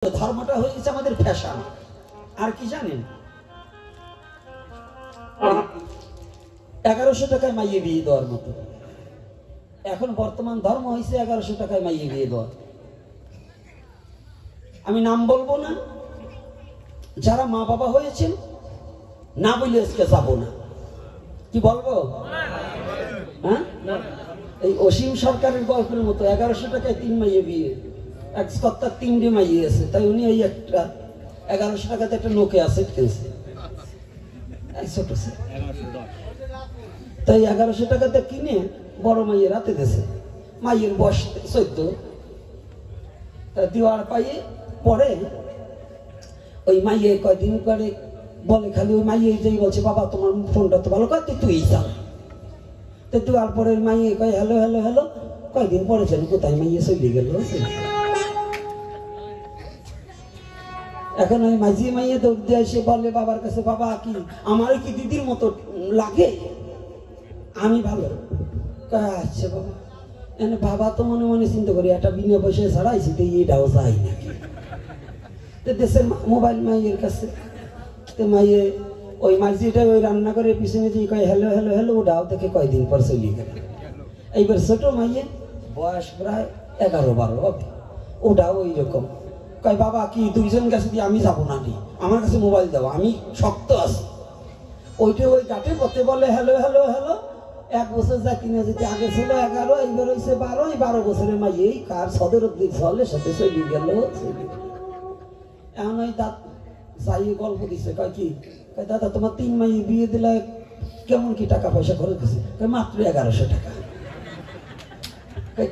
ধর্মটা হয়ে গেছে আমাদের ফ্যাশন। আর কি জানেন, 1100 টাকায় মাইয়ে বিয়ে দেওয়ার মতো এখন বর্তমান ধর্ম হয়েছে 1100 টাকায় মাইয়ে বিয়ে দেওয়া। আমি নাম বলবো না, যারা মা বাবা হয়েছেন না বলে আজকে যাবো না। কি বলবো? হ্যাঁ, এই অসীম সরকারের গল্পের মতো 1100 টাকায় 3 মাইয়ে বিয়ে। এক কর্তার 3টে মাইয়ে আছে, তাই উনি ওই একটা 1100 টাকাতে একটা নোকিয়া সেট কিনছে, ছোট সেট। তাই 1100 টাকাতে কিনে বড় মাইয়ে রাতে দিয়েছে। মাইয়ের বয়স 14। তা দেওয়ার পাইয়ে পরে ওই মাইয়ে কয়দিন করে বলে, খালি ওই মাইয়ে যেই বলছে, বাবা তোমার ফোনটা তো ভালো কয়, তুই যা। তো দেওয়ার পরে ওই মাইয়ে কয় হ্যালো হ্যালো হ্যালো, কয়দিন পরে ছিল কোথায় মাইয়ে চলে গেল। এখন ওই মাঝি মাইয়ে দৌড় দিয়ে এসে বলে বাবার কাছে, বাবা কি আমার কি দিদির মতো লাগে? আমি ভালো। আচ্ছা বাবা। এনে বাবা তো মনে মনে চিন্তা করি, একটা বিনা পয়সায় ছাড়াইছি, তো এটাও যাই নাকি। তো দেশের মোবাইল মাইয়ের কাছে, তো মাইয়ে ওই মাঝিটা ওই রান্নাঘরের পিছনে যে কয় হ্যালো হ্যালো হ্যালো, ওটাও দেখে কয়দিন পর চলে গেল। এইবার ছোট মাইয়ে বয়স প্রায় 11-12 হবে, ওটাও ওই রকম কয়, বাবা কি দুইজন কাছে দিয়ে আমি যাবো না, আমার কাছে মোবাইল দাও, আমি শক্ত আছি। ওইটা ওই গাটে পথে বলে হ্যালো হ্যালো হ্যালো। 1 বছর যা কিনে যেতে আগে ছিল 11, এইবার হয়েছে 12। এই 12 বছরের মাইয়ে এই কার সদর দিক চলে সাথে চলে গেল। এখন ওই দাঁত যাইয়ে গল্প দিচ্ছে, কয় কি, দাদা তোমার 3 মাইয়ে বিয়ে দিলে কেমন কি টাকা পয়সা খরচ দিচ্ছে? মাত্র 1100 টাকা।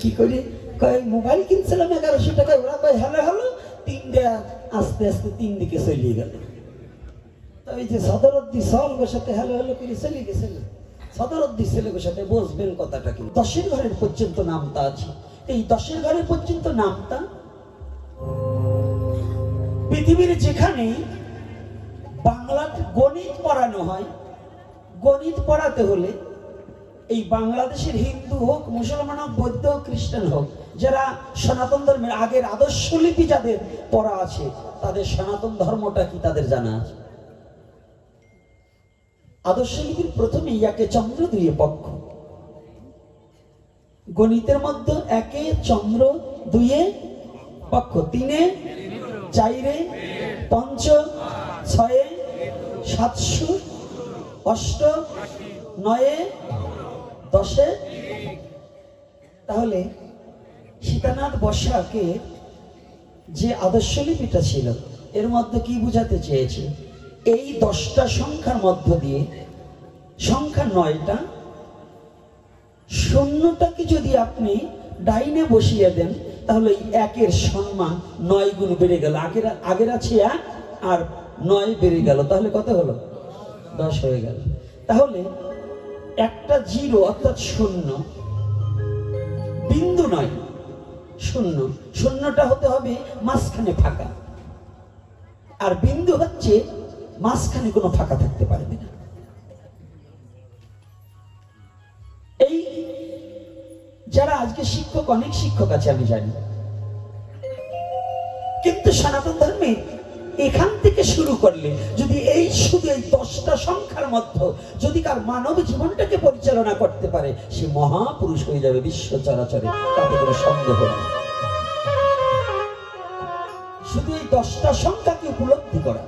কি করি? কয় মোবাইল কিনছিলাম 1100 টাকায়। ওরা কয় হ্যালো হ্যালো, 3টা আস্তে আস্তে 3 দিকে চলিয়ে গেল। তো ওই যে সদরদ্দি সলগোর সাথে হ্যালো হ্যালো করে চলে গেছিল, সদরদ্দি ছেলেগোর সাথে বসবেন কথাটা কি, 10-এর ঘরের পর্যন্ত নামতা আছে। এই 10-এর ঘরের পর্যন্ত নামতা পৃথিবীর যেখানে বাংলাতে গণিত পড়ানো হয়, গণিত পড়াতে হলে এই বাংলাদেশের হিন্দু হোক, মুসলমান হোক, বৌদ্ধ হোক, খ্রিস্টান হোক, যারা সনাতন ধর্মের আগের আদর্শলিপি যাদের পড়া আছে, তাদের সনাতন ধর্মটা কি তাদের জানা আছে। আদর্শলিপির প্রথমে 1 চন্দ্র 2 পক্ষ। গণিতের মধ্যে 1 চন্দ্র 2 পক্ষ, 3 4 5 6 700 8 9 10। তাহলে সীতানাথ বসাকে যে আদর্শলিপিটা ছিল, এর মধ্যে কি বুঝাতে চেয়েছে, এই 10টা সংখ্যার মধ্য দিয়ে সংখ্যা 9টা, শূন্যটাকে যদি আপনি ডাইনে বসিয়ে দেন, তাহলে এই 1-এর সম্মান 9 গুণ বেড়ে গেল। আগের আছে 1 আর 9 বেড়ে গেল, তাহলে কত হলো? 10 হয়ে গেল। তাহলে একটা 0 অর্থাৎ শূন্য, বিন্দু নয়, শূন্য। শূন্যটা হতে হবে মাঝখানে ফাঁকা, আর বিন্দু হচ্ছে মাঝখানে কোনো ফাঁকা থাকতে পারবে না। এই যারা আজকে শিক্ষক, অনেক শিক্ষক আছে আমি জানি, কিন্তু সনাতন ধর্মে এখান থেকে শুরু করলে যদি এই শুধু এই 10টা সংখ্যার মধ্যে যদি কার মানব জীবনটাকে পরিচালনা করতে পারে, সে মহাপুরুষ হয়ে যাবে বিশ্ব চরাচরে, তাতে কোনো সন্দেহ নেই। শুধু এই 10টা সংখ্যাকে উপলব্ধি করা,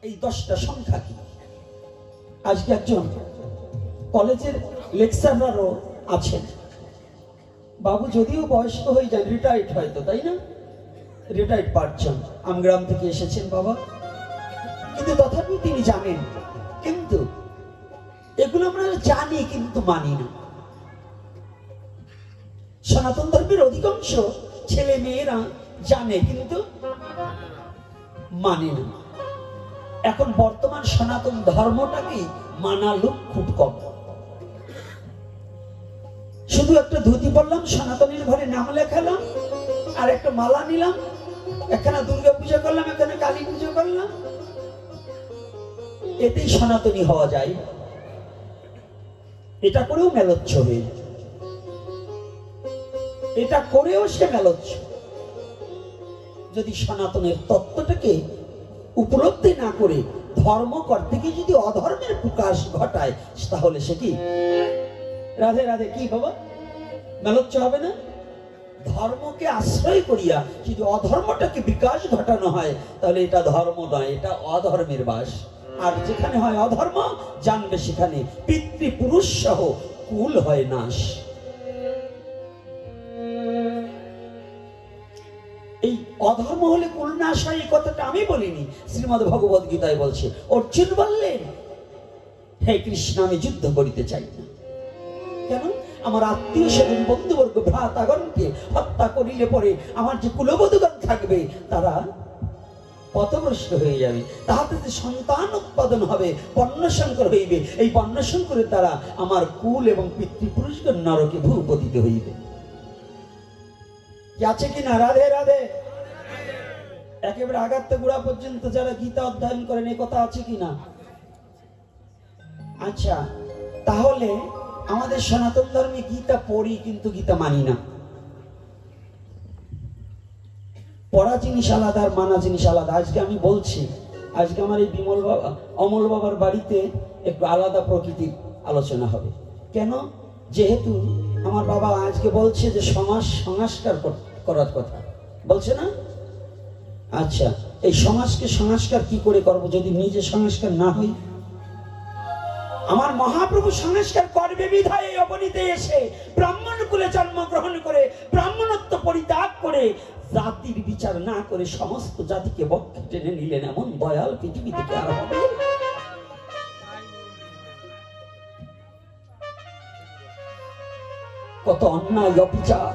এই 10টা সংখ্যা কি। আজকে একজন কলেজের লেকচারারও আছেন, বাবু যদিও বয়স্ক হয়ে যান, রিটায়ার্ড হয়তো, তাই না, রিটায়ার্ড পারছেন, আমগ্রাম থেকে এসেছেন বাবা, কিন্তু তথাপি তিনি জানেন, কিন্তু এগুলো আমরা জানি কিন্তু মানি না। সনাতন ধর্মের অধিকাংশ ছেলে মেয়েরা জানে কিন্তু মানে না। এখন বর্তমান সনাতন ধর্মটাকে মানা লোক খুব কম। শুধু একটা ধুতি পরলাম, সনাতনের ঘরে নাম লেখালাম, আর একটা মালা নিলাম, এখানে দুর্গা পূজা করলাম, এখানে কালী পুজো করলাম, এতেই সনাতনী হওয়া যায়। এটা করেও মেলচ্ছ হয়ে, এটা করেও সে মেলচ্ছ। যদি সনাতনের তত্ত্বটাকে উপলব্ধি না করে ধর্ম করতে গিয়ে যদি অধর্মের প্রকাশ ঘটায়, তাহলে সে কি? রাধে রাধে। কি বাবা, মেলচ্ছ হবে না? ধর্মকে আশ্রয় করিয়া যদি অধর্মটাকে বিকাশ ঘটানো হয়, তাহলে এটা ধর্ম নয়, এটা অধর্মের বাস। আর যেখানে হয় অধর্ম, জানবে সেখানে পিতৃপুরুষ সহ কুল হয় নাশ। এই অধর্ম হলে কুল নাশ হয়, এই কথাটা আমি বলিনি, শ্রীমদ্ ভগবদ গীতায় বলছে। অর্জুন বললেন, হে কৃষ্ণ, আমি যুদ্ধ করিতে চাই না। কেন? আমার আত্মীয় স্বজন, বন্ধুবর্গ, ভ্রাতাগণকে হত্যা করিলে পরে আমার যে কুলবধূগণ থাকবে তারা পথভ্রষ্ট হয়ে যাবে, তাহাতে যে সন্তান উৎপাদন হবে, বর্ণসংকর হইবে, এই বর্ণসংকরের দ্বারা আমার কুল এবং পিতৃপুরুষগণ নরকে ভূপতিত হইবে। কি আছে কিনা? রাধে রাধে। একেবারে আগাত্তে গোড়া পর্যন্ত যারা গীতা অধ্যয়ন করেন, এই কথা আছে কিনা? আচ্ছা, তাহলে আমাদের সনাতন ধর্মে গীতা পড়ি কিন্তু গীতা মানি না। পড়া জিনিস আলাদা আর মানা জিনিস আলাদা। আজকে আমি বলছি, আজকে আমার এই বিমল বাবা, অমল বাবার বাড়িতে একটু আলাদা প্রকৃতির আলোচনা হবে। কেন? যেহেতু আমার বাবা আজকে বলছে যে সমাজ সংস্কার করার কথা বলছে না। আচ্ছা, এই সমাজকে সংস্কার কি করে করব যদি নিজে সংস্কার না হই? আমার মহাপ্রভু সংস্কার করবে বিধায় অবনীতে এসে ব্রাহ্মণ কুলে জন্মগ্রহণ করে ব্রাহ্মণত্ব পরিত্যাগ করে জাতির বিচার না করে সমস্ত জাতিকে বক্ষে টেনে নিলেন। এমন দয়াল পৃথিবী থেকে আর হবে? কত অন্যায় অবিচার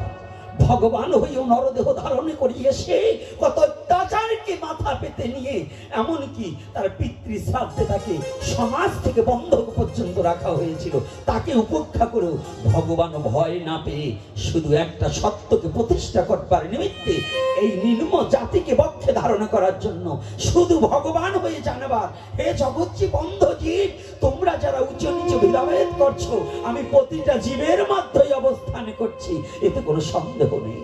ভগবান হইও নরদেহ ধারণ করিয়েছে, কত অত্যাচারকে মাথা পেতে নিয়ে এমনকি তার পিতৃ শ্রাদ্ধে তাকে সমাজ থেকে বন্ধক পর্যন্ত রাখা হয়েছিল। তাকে উপেক্ষা করেও ভগবান ভয় না পেয়ে শুধু একটা সত্যকে প্রতিষ্ঠা করবার নিমিত্তে এই নিম্ন জাতিকে বক্ষে ধারণ করার জন্য শুধু ভগবান হয়ে জানবার, হে জগৎজি বন্ধ জীব, তোমরা যারা উচ্চ নিচে ভেদাভেদ করছো, আমি প্রতিটা জীবের মধ্যেই অবস্থান করছি, এতে কোনো সন্দেহ নেই।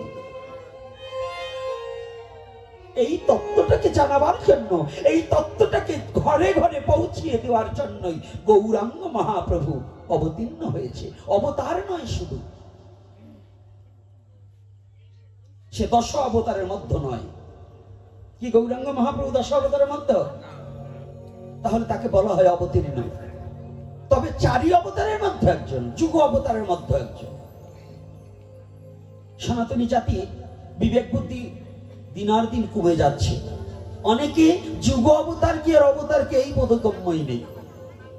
এই তত্ত্বটাকে জানাবার জন্য, এই তত্ত্বটাকে ঘরে ঘরে পৌঁছিয়ে দেওয়ার জন্যই গৌরাঙ্গ মহাপ্রভু অবতীর্ণ হয়েছে। অবতার নয় শুধু, সে 10 অবতারের মধ্যে নয়। কি গৌরাঙ্গ মহাপ্রভু 10 অবতারের মধ্যে? তাহলে তাকে বলা হয় অবতীর্ণ। তবে 4 অবতারের মধ্যে একজন, যুগ অবতারের মধ্যে একজন। সনাতনী জাতি বিবেক বুদ্ধি দিনার দিন কমে যাচ্ছে। অনেকে যুগ অবতার কি আর অবতার কি এই বোধগম্যই নেই।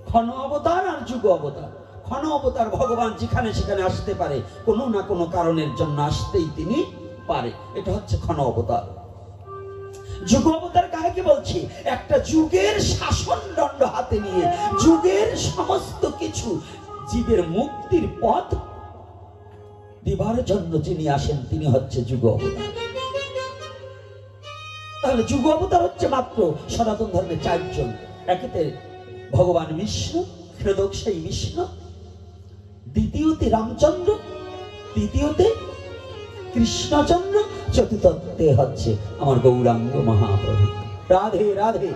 ক্ষণ অবতার আর যুগ অবতার। ক্ষণ অবতার ভগবান যেখানে সেখানে আসতে পারে, কোনো না কোনো কারণের জন্য আসতেই তিনি পারে, এটা হচ্ছে ক্ষণ অবতার। যুগ অবতার কাকে বলছি? একটা যুগের শাসন দণ্ড হাতে নিয়ে যুগের সমস্ত কিছু জীবের মুক্তির পথ দিবার জন্য যিনি আসেন তিনি হচ্ছে যুগ অবতার। তাহলে যুগ অবতার হচ্ছে মাত্র সনাতন ধর্মে 4 জন। একেতে ভগবান বিষ্ণু, হৃদয়সায়ী বিষ্ণু, দ্বিতীয়তে রামচন্দ্র, তৃতীয়তে কৃষ্ণচন্দ্র, চতুর্থতে হচ্ছে আমার গৌরাঙ্গ মহাপ্রভু। রাধে রাধে।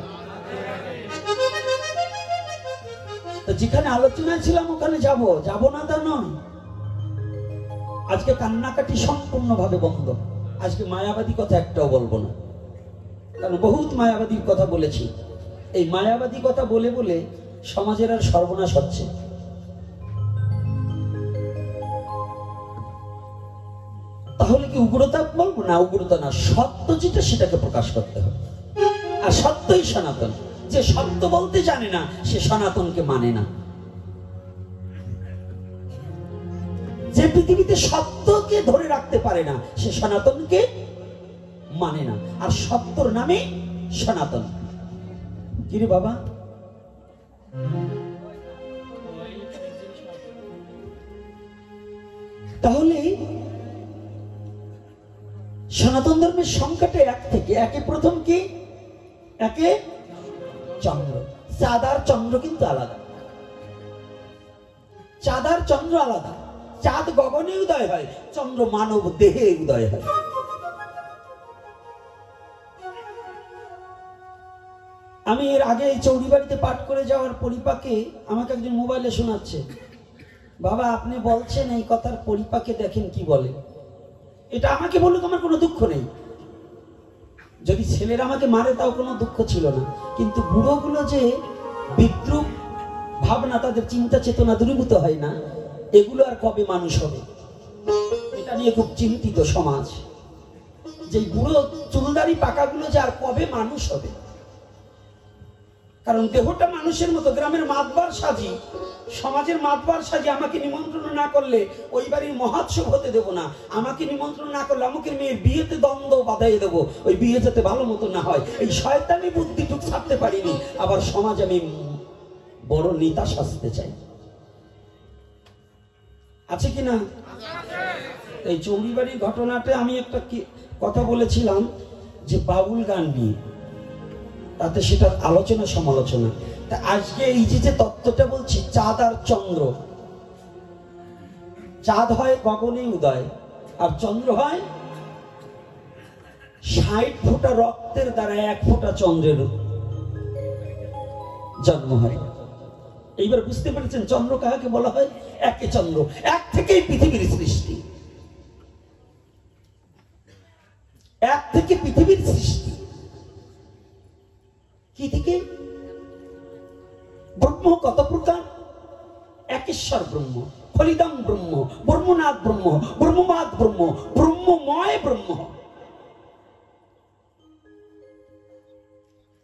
তো যেখানে আলোচনা ছিলাম ওখানে যাব না তা নয়। আজকে কান্নাকাটি সম্পূর্ণভাবে বন্ধ। আজকে মায়াবাদী কথা একটাও বলবো না, কারণ বহুত মায়াবাদীর কথা বলেছি। এই মায়াবাদী কথা বলে বলে সমাজের আর সর্বনাশ হচ্ছে। তাহলে কি উগ্রতা বলবো? না, উগ্রতা না, সত্য যেটা সেটাকে প্রকাশ করতে হবে। আর সত্যই সনাতন। যে সত্য বলতে জানে না সে সনাতনকে মানে না। যে পৃথিবীতে সত্যকে ধরে রাখতে পারে না সে সনাতনকে মানে না। আর সত্যর নামে সনাতন। কিরে বাবা, তাহলে সনাতন ধর্মের সংখ্যাটা 1 থেকে। একে প্রথম কি? একে চন্দ্র। চাঁদ আর চন্দ্র কিন্তু আলাদা। চাঁদ আর চন্দ্র আলাদা। চাঁদ গগনে উদয় হয়, চন্দ্র মানব দেহে উদয় হয়। আমি এর আগে এই চৌরিবাড়িতে পাঠ করে যাওয়ার পরিপাকে আমাকে একজন মোবাইলে শোনাচ্ছে, বাবা আপনি বলছেন এই কথার পরিপাকে দেখেন কি বলে। এটা আমাকে বলুক, আমার কোনো দুঃখ নেই। যদি ছেলেরা আমাকে মারে তাও কোনো দুঃখ ছিল না, কিন্তু বুড়োগুলো যে বিদ্রুপ ভাবনা, তাদের চিন্তা চেতনা দূরীভূত হয় না, এগুলো আর কবে মানুষ হবে, এটা নিয়ে খুব চিন্তিত সমাজ। যে বুড়ো চুলদারি পাকাগুলো যে আর কবে মানুষ হবে। কারণ দেহটা মানুষের মতো, গ্রামের মাতবার সাজি, সমাজের মাতবার সাজি আমাকে নিমন্ত্রণ না করলে ওই বাড়ির মহোৎসব হতে দেবো না, আমাকে নিমন্ত্রণ না করলে আমাকে মেয়ের বিয়েতে দ্বন্দ্ব বাধাই দেবো, ওই বিয়ে যাতে ভালো মতো না হয়। এই শয়তানি বুদ্ধিটুক ছাড়তে পারিনি, আবার সমাজ আমি বড় নেতা সাজতে চাই। আছে কিনা? এই চৌরিবাড়ির ঘটনাতে আমি একটা কথা বলেছিলাম যে বাউল গান নিয়ে, তাতে সেটার আলোচনা সমালোচনা। তা আজকে এই যে তত্ত্বটা বলছি, চাঁদ আর চন্দ্র, চাঁদ হয় গগনে উদয় আর চন্দ্র হয় ৬০ ফোঁটা রক্তের দ্বারা ১ ফোঁটা চন্দ্রের জন্ম হয়। এইবার বুঝতে পেরেছেন চন্দ্র কাহাকে বলা হয়? একে চন্দ্র, এক থেকেই পৃথিবীর সৃষ্টি, এক থেকে পৃথিবীর সৃষ্টি। কি থেকে? ব্রহ্ম কত প্রকার? একেশ্বর ব্রহ্ম, ফলিদম ব্রহ্ম, ব্রহ্মনাথ ব্রহ্ম, ব্রহ্মবাদ ব্রহ্ম, ব্রহ্মময় ব্রহ্ম।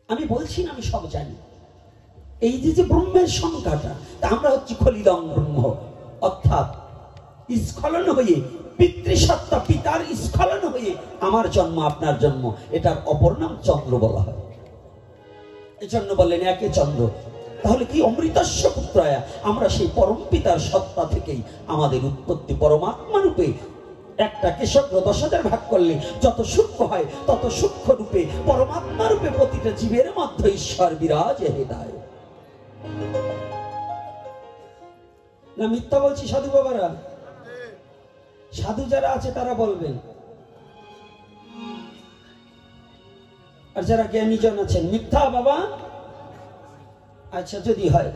আমি বলছি না আমি সব জানি। এই যে ব্রহ্মের সংখ্যাটা, তা আমরা হচ্ছি খলিদম ব্রহ্ম, অর্থাৎ স্খলন হয়ে পিতৃসত্তা পিতার স্খলন হয়ে আমার জন্ম, আপনার জন্ম, এটার অপর নাম চন্দ্র বলা হয়। এজন্য বললেন একে চন্দ্র। তাহলে কি অমৃতস্য পুত্রায়া, আমরা সেই পরম পিতার সত্তা থেকেই আমাদের উৎপত্তি। পরমাত্মা রূপে একটা কেশগ্র ১০,০০০ ভাগ করলে যত সূক্ষ্ম হয় তত সূক্ষ্ম রূপে পরমাত্মা রূপে প্রতিটা জীবের মধ্যে ঈশ্বর বিরাজে হেদায়। না মিথ্যা বলছি সাধু বাবারা? সাধু যারা আছে তারা বলবেন, আর যারা জ্ঞানীজন আছেন মিথ্যা বাবা। আচ্ছা, যদি হয়,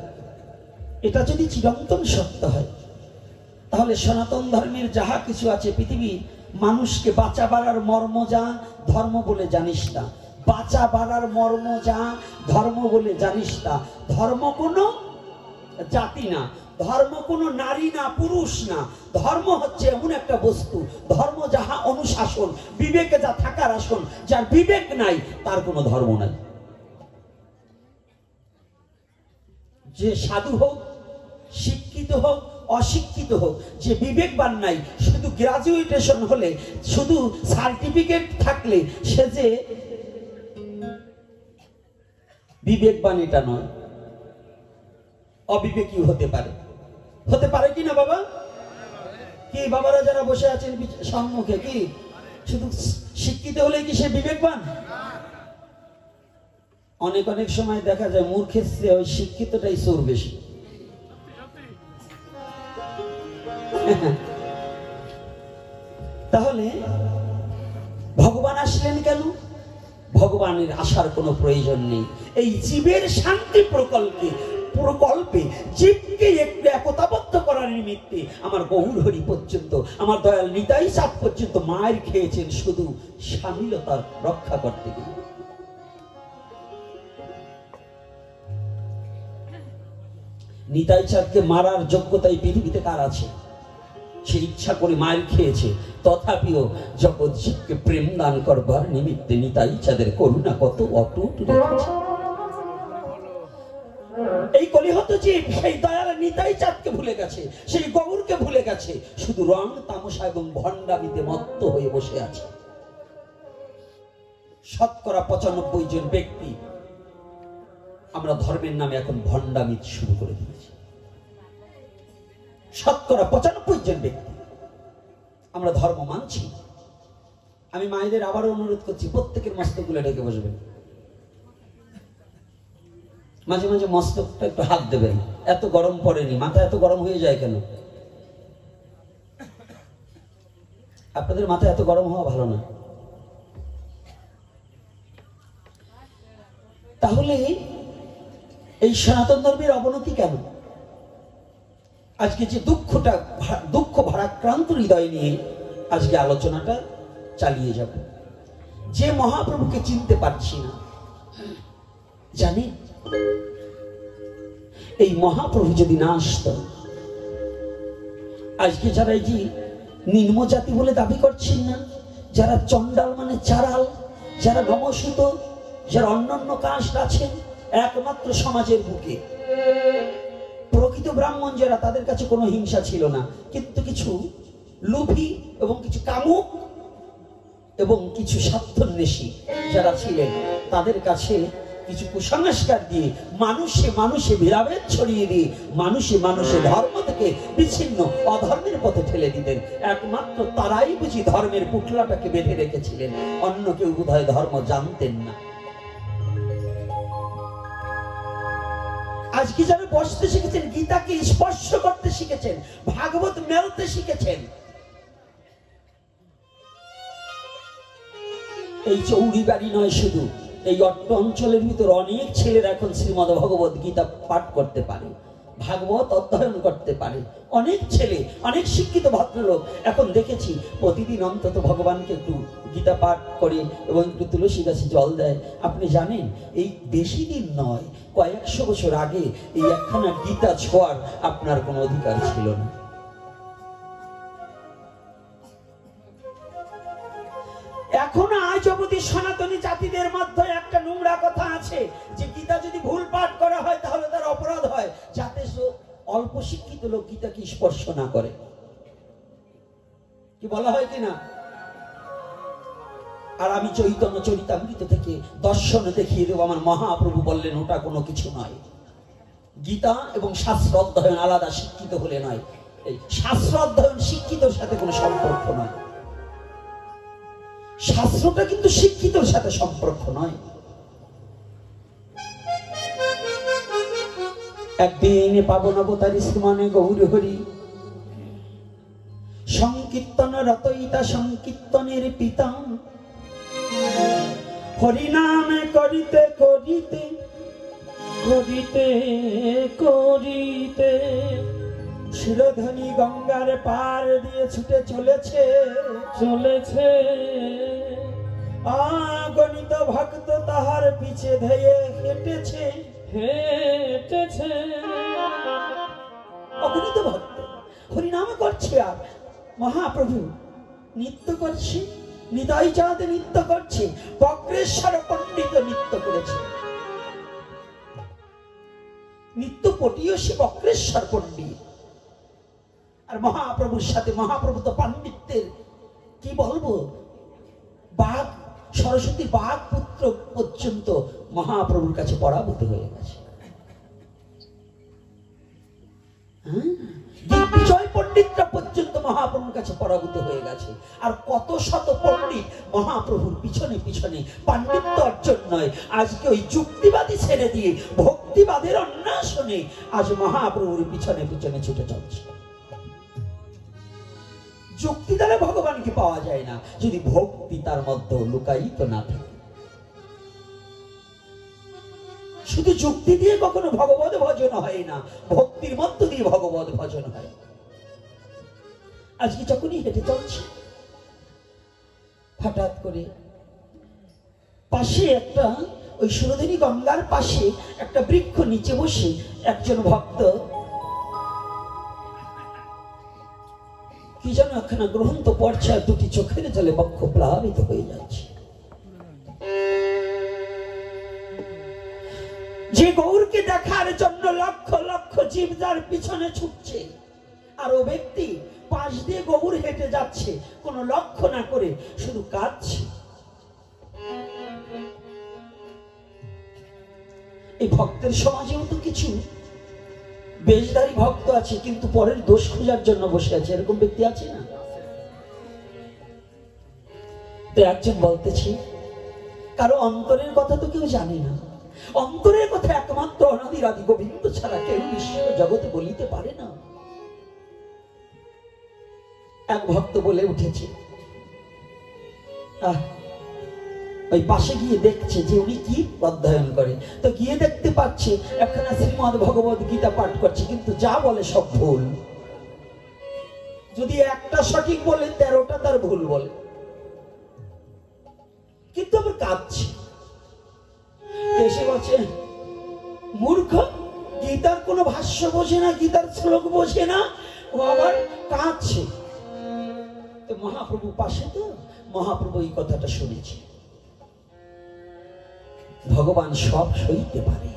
এটা যদি চিরন্তন সত্য হয়, তাহলে সনাতন ধর্মের যাহা কিছু আছে পৃথিবীর মানুষকে বাঁচা বাড়ার মর্ম যা ধর্ম বলে জানিস না, বাঁচা বাড়ার মর্ম যা ধর্ম বলে জানিস না। ধর্ম কোনো জাতি না, ধর্ম কোনো নারী না, পুরুষ না। ধর্ম হচ্ছে এমন একটা বস্তু, ধর্ম যাহা অনুশাসন, বিবেকে যা থাকার আসন। যার বিবেক নাই তার কোনো ধর্ম নাই। যে সাধু হোক, শিক্ষিত হোক, অশিক্ষিত হোক, যে বিবেকবান নাই, শুধু গ্রাজুয়েটেশন হলে, শুধু সার্টিফিকেট থাকলে সে যে বিবেকবান এটা নয়, অবিবেকী হতে পারে। হতে পারে কি না বাবা? কি বাবারা যারা বসে আছেন সম্মুখে, কি শুধু শিক্ষিত হলে কি সে বিবেকবান? অনেক অনেক সময় দেখা যায় মূর্খের চেয়ে ওই শিক্ষিতটাই চোর বেশি। তাহলে ভগবান আসলেন কেন? ভগবানের আসার কোনো প্রয়োজন নেই। এই জীবের শান্তি প্রকল্পে জীবকে একটু একতাবদ্ধ করার নিমিত্তে আমার গৌর হরি পর্যন্ত, আমার দয়াল নিতাই চাঁদ পর্যন্ত মায়ের খেয়েছেন শুধু স্বামীলতার রক্ষা করতে গিয়ে। নিতাই চাঁদকে মারার যোগ্যতাই পৃথিবীতে কার আছে? সে ইচ্ছা করে মায়ের খেয়েছে, তথাপিও জগৎ জীবকে প্রেম দান করবার নিমিত্তে নিতাই চাঁদের করুণা কত অটুট রেখেছে। এই কলিহত জীব সেই দয়াল নিতাই চাঁদকে ভুলে গেছে, সেই গৌরকে ভুলে গেছে, শুধু রং তামসা এবং ভণ্ডামিতে মত্ত হয়ে বসে আছে। শতকরা ৯৫ জন ব্যক্তি আমরা ধর্মের নামে এখন ভণ্ডামি শুরু করে দিয়েছি। শতকরা ৯৫ জন ব্যক্তি আমরা ধর্ম মানছি। আমি মায়েদের আবারও অনুরোধ করছি, প্রত্যেকের মস্তকগুলো ঢেকে বসবেন। মাঝে মাঝে মস্তকটা একটু হাত দেবেন। এত গরম পড়েনি, মাথা এত গরম হয়ে যায় কেন? আপনাদের মাথা এত গরম হওয়া ভালো না। তাহলে এই সনাতন ধর্মের অবনতি কেন? আজকে যে দুঃখ ভারাক্রান্ত হৃদয় নিয়ে আজকে আলোচনাটা চালিয়ে যাব। যে মহাপ্রভুকে চিনতে পারছি না, জানেন এই মহাপ্রভু যদি না আসত, আজকে যারা এই যে নিম্ন জাতি বলে দাবি করছেন না, যারা চন্ডাল মানে চারাল, যারা নমস্যুত, যারা অন্যান্য কাস্ট আছেন একমাত্র সমাজের বুকে, প্রকৃত ব্রাহ্মণ যারা, তাদের কাছে কোনো হিংসা ছিল না, কিন্তু কিছু লোভী এবং কিছু কামুক এবং কিছু স্বার্থন্বেষী যারা ছিলেন, তাদের কাছে কিছু কুসংস্কার দিয়ে মানুষে ভেদাভেদ ছড়িয়ে দিয়ে মানুষে ধর্ম থেকে বিচ্ছিন্ন অধর্মের পথে ঠেলে দিতেন। একমাত্র তারাই বুঝি ধর্মের পুটলাটাকে বেঁধে রেখেছিলেন, অন্য কেউ বোধহয় ধর্ম জানতেন না। আজকে যারা বসতে শিখেছেন, গীতাকে স্পর্শ করতে শিখেছেন, ভাগবত মেলতে শিখেছেন, এই চৌড়ি বাড়ি নয়, শুধু এই অট্ট অঞ্চলের ভিতর অনেক ছেলেরা এখন শ্রীমদ ভগবত গীতা পাঠ করতে পারে, ভাগবত অধ্যয়ন করতে পারে। অনেক ছেলে, অনেক শিক্ষিত ভদ্রলোক এখন দেখেছি প্রতিদিন অন্তত ভগবানকে একটু গীতা পাঠ করে এবং একটু তুলসী গাছে জল দেয়। আপনি জানেন এই বেশি দিন নয়, কয়েকশো বছর আগে এই একখানা গীতা ছোঁয়ার আপনার কোনো অধিকার ছিল না। এখনো আজ অবধি সনাতনী জাতিদের মধ্যে একটা নোংরা কথা আছে যে গীতা যদি ভুল পাঠ করা হয় তাহলে তার অপরাধ হয়, যাতে অল্প শিক্ষিত লোক গীতাকে স্পর্শ না করে। কি বলা হয় কিনা? আর আমি চৈতন্য চরিতামৃত থেকে দর্শন দেখিয়ে দেবো, আমার মহাপ্রভু বললেন ওটা কোনো কিছু নয়। গীতা এবং শাস্ত্র অধ্যয়ন আলাদা, শিক্ষিত হলে নয়। এই শাস্ত্র অধ্যয়ন শিক্ষিতর সাথে কোনো সম্পর্ক নয়, শাস্ত্রটা কিন্তু শিক্ষিতর সাথে সম্পর্ক নয়। একদিন পাবন অবতারী শ্রীমানে গৌর হরি সংকীর্তন রতইতা সংকীর্তনের পিতা, হরিনাম করিতে করিতে করিতে করিতে শিরোধনী গঙ্গার পার দিয়ে ছুটে চলেছে আগণিত ভক্ত তাহার পিছে ধেয়ে হেঁটেছে। অগণিত ভক্ত হরিনাম করছে আর মহাপ্রভু নৃত্য করছে, নিতাই চাঁদ নৃত্য করছে, বক্রেশ্বর পণ্ডিত নৃত্য করেছে। নৃত্য পটীয় সে বক্রেশ্বর পণ্ডিত, আর মহাপ্রভুর সাথে, মহাপ্রভু তো পাণ্ডিত্যের কি বলবো, বাঘ সরস্বতী বাঘ পুত্র পর্যন্ত মহাপ্রভুর কাছে পরাভূত হয়ে গেছে। দিগ্বিজয় পণ্ডিতরা পর্যন্ত মহাপ্রভুর কাছে পরাভূত হয়ে গেছে। আর কত শত পণ্ডিত মহাপ্রভুর পিছনে পিছনে পাণ্ডিত্য অর্জন নয়, আজকে ওই যুক্তিবাদী ছেড়ে দিয়ে ভক্তিবাদের অন্বেষণে আজ মহাপ্রভুর পিছনে পিছনে ছুটে চলছে। যুক্তি দ্বারা ভগবানকে পাওয়া যায় না যদি ভক্তি তার মধ্যে লুকায়িত না থাকে। শুধু যুক্তি দিয়ে কখনো ভগবত ভজন হয় না, ভক্তির মধ্য দিয়ে ভগবত ভজন হয়। আজকে যখনই হেঁটে চলছে, হঠাৎ করে পাশে একটা, ওই সুরধনী গঙ্গার পাশে একটা বৃক্ষ নিচে বসে একজন ভক্ত কি যেন একখানা গ্রন্থ পড়ছে, আর দুটি চোখের জলে বক্ষ প্লাবিত হয়ে যাচ্ছে। যে গৌরকে দেখার জন্য লক্ষ লক্ষ জীব যার পিছনে ছুটছে, আর ও ব্যক্তি পাশ দিয়ে গৌর হেঁটে যাচ্ছে, কোনো লক্ষ্য না করে শুধু কাঁদছে। এই ভক্তের সমাজেও তো কিছু বেশধারী ভক্ত আছে, কিন্তু পরের দোষ খোঁজার জন্য বসে আছে, এরকম ব্যক্তি আছে না? তো একজন বলতেছি, কারো অন্তরের কথা তো কেউ জানে না, অন্তরের কথা একমাত্র অনাদির আদি গোবিন্দ ছাড়া কেউ বিশ্ব জগতে বলিতে পারে না। এক ভক্ত বলে উঠেছে, ওই পাশে গিয়ে দেখছে যে উনি কি অধ্যয়ন করে, তো গিয়ে দেখতে পাচ্ছে একখানা শ্রীমদ্ ভগবত গীতা পাঠ করছে, কিন্তু যা বলে সব ভুল। যদি একটা সঠিক বলে 13টা তার ভুল বলে, কিন্তু আবার কাঁদছে। এসে বলছে মূর্খ, গীতার কোনো ভাষ্য বোঝে না, গীতার শ্লোক বোঝে না, ও আবার কাঁদছে। তো মহাপ্রভু পাশে, তো মহাপ্রভু এই কথাটা শুনেছে। ভগবান সব সইতে পারে।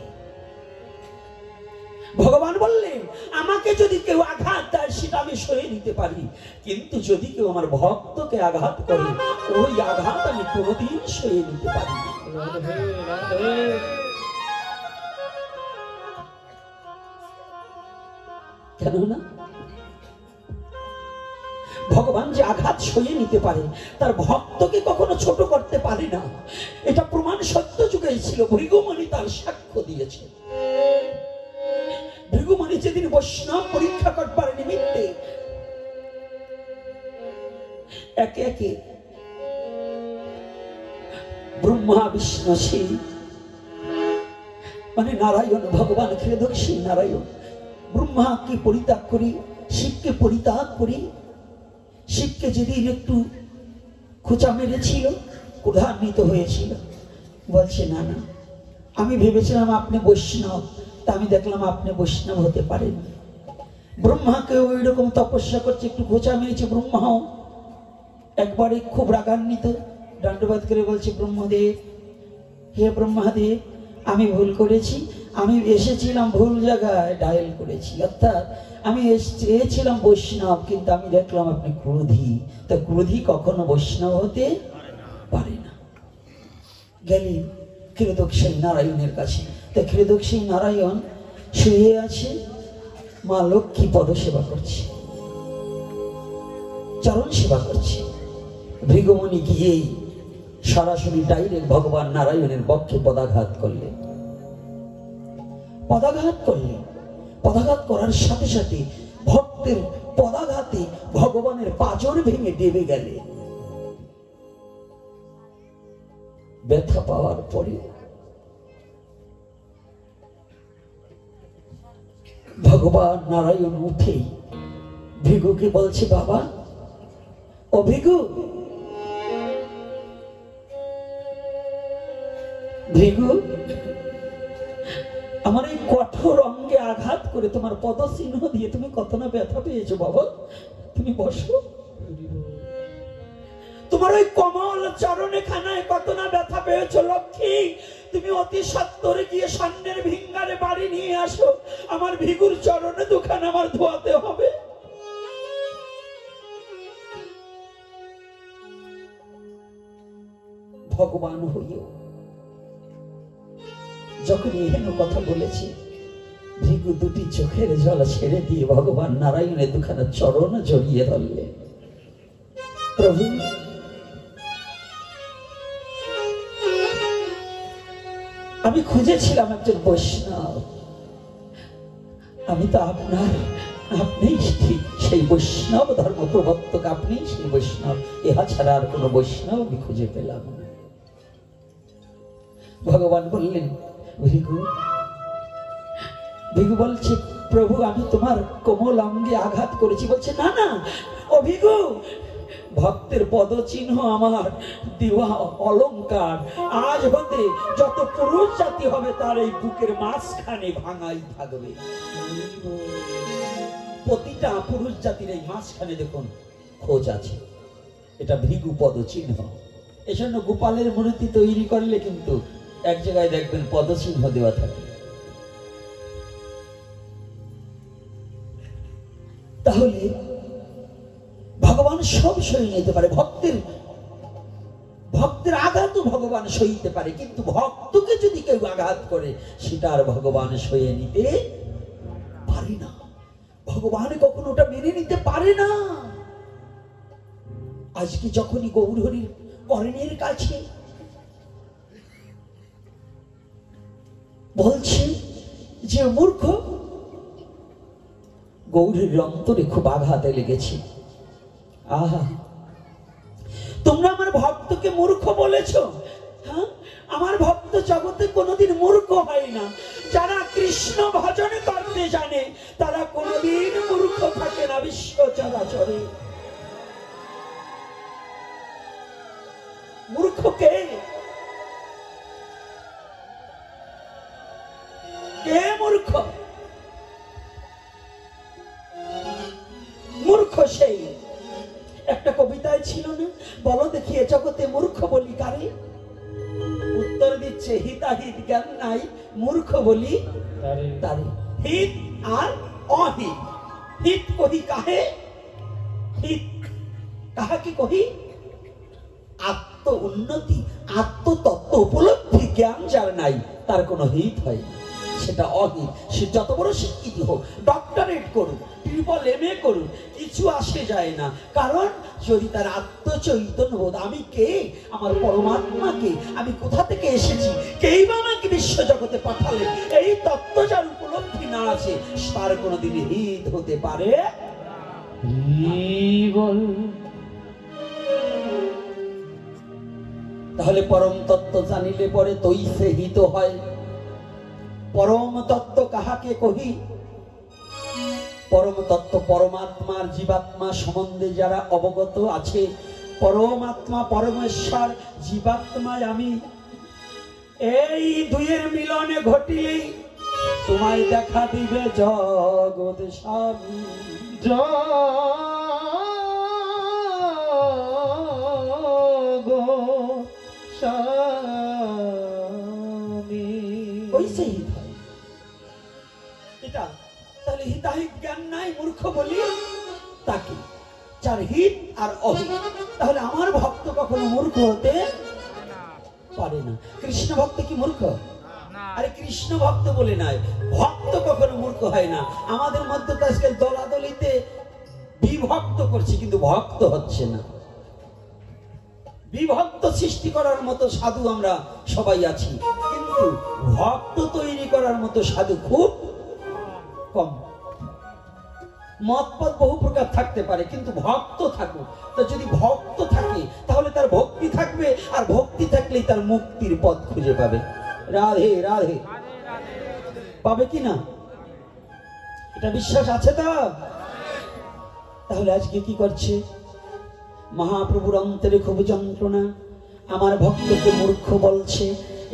ভগবান বললেন আমাকে যদি কেউ আঘাত দেয় সেটা আমি সয়ে নিতে পারি, কিন্তু যদি কেউ আমার ভক্তকে আঘাত করে ওই আঘাত আমি কোনোদিন সয়ে নিতে পারি না। কেননা ভগবান যে আঘাত সয়ে নিতে পারে তার ভক্তকে কখনো ছোট করতে পারে না। এটা প্রমাণ সত্য যুগে ছিল, ভৃগুমণি তার সাক্ষ্য দিয়েছে। ভৃগুমণি যেদিন বৈষ্ণব পরীক্ষা করবার নিমিত্তে একে একে ব্রহ্মা বিষ্ণু শিব মানে নারায়ণ ভগবান ক্ষীরোদক্ষী নারায়ণ ব্রহ্মাকে পরিত্যাগ করি, শিবকে পরিত্যাগ করি। শিবকে যেদিন একটু খোঁচা মেরেছিল, ক্রোধান্বিত হয়েছিল, বলছে না না, আমি ভেবেছিলাম আপনি বৈষ্ণব, তা আমি দেখলাম আপনি বৈষ্ণব হতে পারেন। ব্রহ্মাকে ওই রকম তপস্যা করছে, একটু খোঁচা মেরেছে। ব্রহ্মাও একবারে খুব রাগান্বিত, দণ্ডবোধ করে বলছে ব্রহ্মদেব, হে ব্রহ্মাদেব, আমি ভুল করেছি, আমি এসেছিলাম ভুল জায়গায় ডায়াল করেছি, অর্থাৎ আমি চেয়েছিলাম বৈষ্ণব, কিন্তু আমি দেখলাম আপনি ক্রোধী, তা ক্রোধী কখনো বৈষ্ণব হতে পারে না। গেলেন ক্ষীরোদক্ষী নারায়ণের কাছে। তা ক্ষীরোদক্ষী নারায়ণ শুয়ে আছে, মা লক্ষ্মী পদ সেবা করছে, চরণ সেবা করছে। ভৃগুমণি গিয়েই সরাসরি ডাইরেক্ট ভগবান নারায়ণের বক্ষে পদাঘাত করলেন। পদাঘাত করলেন, পদাঘাত করার সাথে সাথে ভক্তের পদাঘাতে ভগবানের পাঁজর ভেঙে দেবে গেলে। ব্যথা পাওয়ার পরে ভগবান নারায়ণ উঠেই ভৃগুকে বলছে, বাবা ও ভৃগু, ভৃগু, আমার এই কঠোর অঙ্গে আঘাত করে তোমার পদচিহ্ন দিয়ে তুমি কত না ব্যথা পেয়েছো বাবা, তুমি বসো। তোমার ওই কমল চরণে খানায় কত না ব্যথা পেয়েছো লক্ষ্মী, তুমি অতি সত্বরে গিয়ে স্বর্ণের ভিঙ্গারে বাড়ি নিয়ে আসো, আমার ভৃগুর চরণে দুখানা আমার ধোয়াতে হবে। ভগবান হইও যখন এহেন কথা বলেছে, ভৃগু দুটি চোখের জল ছেড়ে দিয়ে ভগবান নারায়ণের দুখানা চরণ জড়িয়ে ধরলেন। প্রভু, আমি খুঁজেছিলাম একজন বৈষ্ণব, আমি তো আপনার, আপনি সেই বৈষ্ণব ধর্ম প্রবর্তক, আপনি সেই বৈষ্ণব, ইহা ছাড়া আর কোন বৈষ্ণব আমি খুঁজে পেলাম না। ভগবান বললেন, ভৃগু, ভৃগু বলছে, প্রভু আমি তোমার কোমল অঙ্গে আঘাত করেছি। বলছে, না না ও ভৃগু, ভক্তের পদচিহ্ন আমার দেওয়া অলংকার, আজ হতে যত পুরুষ জাতি হবে তার এই বুকের মাঝখানে ভাঙাই থাকবে। প্রতিটা পুরুষ জাতির এই মাঝখানে দেখুন খোঁজ আছে, এটা ভৃগু পদচিহ্ন। এজন্য গোপালের মূর্তি তৈরি করলে কিন্তু এক জায়গায় দেখবেন পদচিহ্ন দেওয়া থাকে। তাহলে ভগবান সব সই নিতে পারে, ভক্তের আঘাতও ভগবান সইতে পারে, কিন্তু ভক্তকে যদি কেউ আঘাত করে সেটা আর ভগবান সয়ে নিতে পারে না। ভগবান কখনো ওটা মেনে নিতে পারে না। আজকে যখনই গৌরহরির কর্ণের কাছে বলছে যে মূর্খ, গৌরহরির অন্তরে খুব আঘাতে লেগেছে। আহা, তোমরা আমার ভক্তকে মূর্খ বলেছ, আমার ভক্ত জগতে কোনোদিন মূর্খ হয় না। যারা কৃষ্ণ ভজন করতে জানে তারা কোনোদিন মূর্খ থাকে না বিশ্ব চরাচরে। মূর্খ কে? কে মূর্খ? মূর্খ সেই একটা কবিতায় ছিল না, বলো দেখি এ জগতে মূর্খ বলি কারে? উত্তর দিচ্ছে হিতাহিত জ্ঞান নাই মূর্খ বলি তারে। হিত আর অহিত। হিত কহি কাহে? হিত কাহাকে কহি? আত্ম উন্নতি, আত্মতত্ত্ব উপলব্ধি জ্ঞান যার নাই তার কোনো হিত হয় না, সেটা অহিত। সে যত বড় শিক্ষিত হোক, ডক্টরেট করুক, MA করুক, কিছু আসে যায় না। কারণ যদি তার আত্মচৈতন্য বোধ, আমি কে, আমার পরমাত্মাকে, আমি কোথা থেকে এসেছি, কেই বা আমাকে বিশ্ব জগতে পাঠালেন, এই তত্ত্ব যার উপলব্ধি না আছে তার কোনোদিন হিত হতে পারে। তাহলে পরম তত্ত্ব জানিলে পরে তৈ সে হিত হয়। পরম তত্ত্ব কাহাকে কহি? পরম তত্ত্ব পরমাত্মার জীবাত্মা সম্বন্ধে যারা অবগত আছে, পরমাত্মা পরমেশ্বর জীবাত্মায় আমি, এই দুইয়ের মিলনে ঘটিলেই তোমায় দেখা দিবে জগৎ স্বামী। তাহলে হিতাহিত জ্ঞান নাই মূর্খ বলি তাকে, যার হিত আর অহিত। তাহলে আমার ভক্ত কখনো মূর্খ হতে পারে না। কৃষ্ণ ভক্ত কি মূর্খ? আরে কৃষ্ণ ভক্ত বলে নাই, ভক্ত কখনো মূর্খ হয় না। আমাদের মধ্যে তো আজকাল দলাদলিতে বিভক্ত করছে, কিন্তু ভক্ত হচ্ছে না। বিভক্ত সৃষ্টি করার মতো সাধু আমরা সবাই আছি, কিন্তু ভক্ত তৈরি করার মতো সাধু খুব কম। মতপথ বহু প্রকার থাকতে পারে, কিন্তু ভক্ত থাকুক। তো যদি ভক্ত থাকে তাহলে তার ভক্তি থাকবে, আর ভক্তি থাকলেই তার মুক্তির পথ খুঁজে পাবে। রাধে রাধে পাবে কি না? এটা বিশ্বাস আছে তো? তাহলে আজকে কি করছে? মহাপ্রভুর অন্তরে খুব যন্ত্রণা, আমার ভক্তকে মূর্খ বলছে।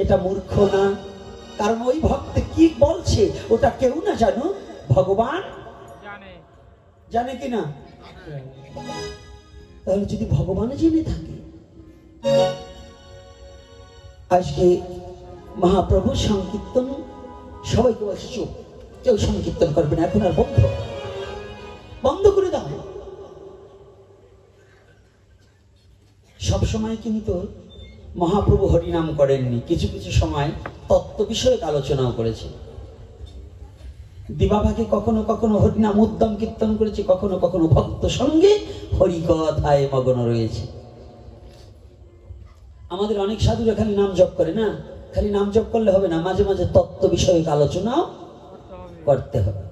এটা মূর্খ না, কারণ ওই ভক্ত কি বলছে ওটা কেউ না জানো, ভগবান জানে কিনা? তাহলে যদি ভগবান জেনে থাকে, আজকে মহাপ্রভু সংকীর্তন সবাইকে বলছে চুপ, কেউ সংকীর্তন করবে না, এখন আর বন্ধ করে দাও। সবসময় কিন্তু মহাপ্রভু হরিনাম করেননি, কিছু কিছু সময় তত্ত্ব বিষয়ক আলোচনাও করেছে। দিবাভাগে কখনো কখনো হরিনাম উদ্যম কীর্তন করেছে, কখনো কখনো ভক্ত সঙ্গে হরিকথায় মগ্ন রয়েছে। আমাদের অনেক সাধুরা খালি নাম জপ করে না, খালি নাম জপ করলে হবে না, মাঝে মাঝে তত্ত্ব বিষয়ক আলোচনাও করতে হবে।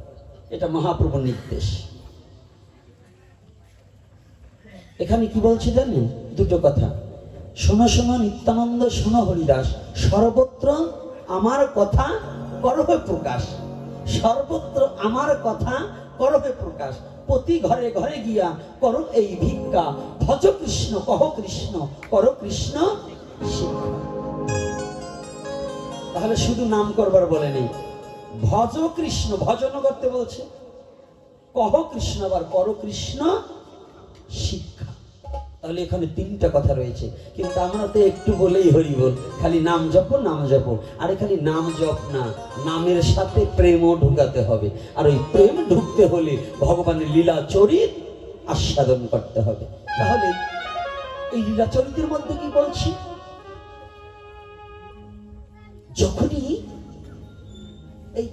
এটা মহাপ্রভুর নির্দেশ। এখানে কি বলছে জানেন? দুটো কথা। শোনো শোনো নিত্যানন্দ, শোনো হরিদাস, সর্বত্র আমার কথা করবে প্রকাশ। সর্বত্র আমার কথা করবে প্রকাশ। প্রতি ঘরে ঘরে গিয়া করো এই ভিক্ষা, ভজ কৃষ্ণ কহ কৃষ্ণ, করো কৃষ্ণ শিক্ষা। তাহলে শুধু নাম করবার বলে নেই, ভজ কৃষ্ণ, ভজন করতে বলছে, কহ কৃষ্ণ, আবার করো কৃষ্ণ শিক্ষা। তাহলে এখানে তিনটা কথা রয়েছে, কিন্তু আমরা তো একটু বলেই হরি বল, খালি নাম জপো নাম জপো। আরে খালি নাম জপ না, নামের সাথে প্রেমও ঢুকাতে হবে। আর ওই প্রেম ঢুকতে হলে ভগবানের লীলা চরিত আস্বাদন করতে হবে। তাহলে এই লীলা চরিতের মধ্যে কি বলছি? যখনই এই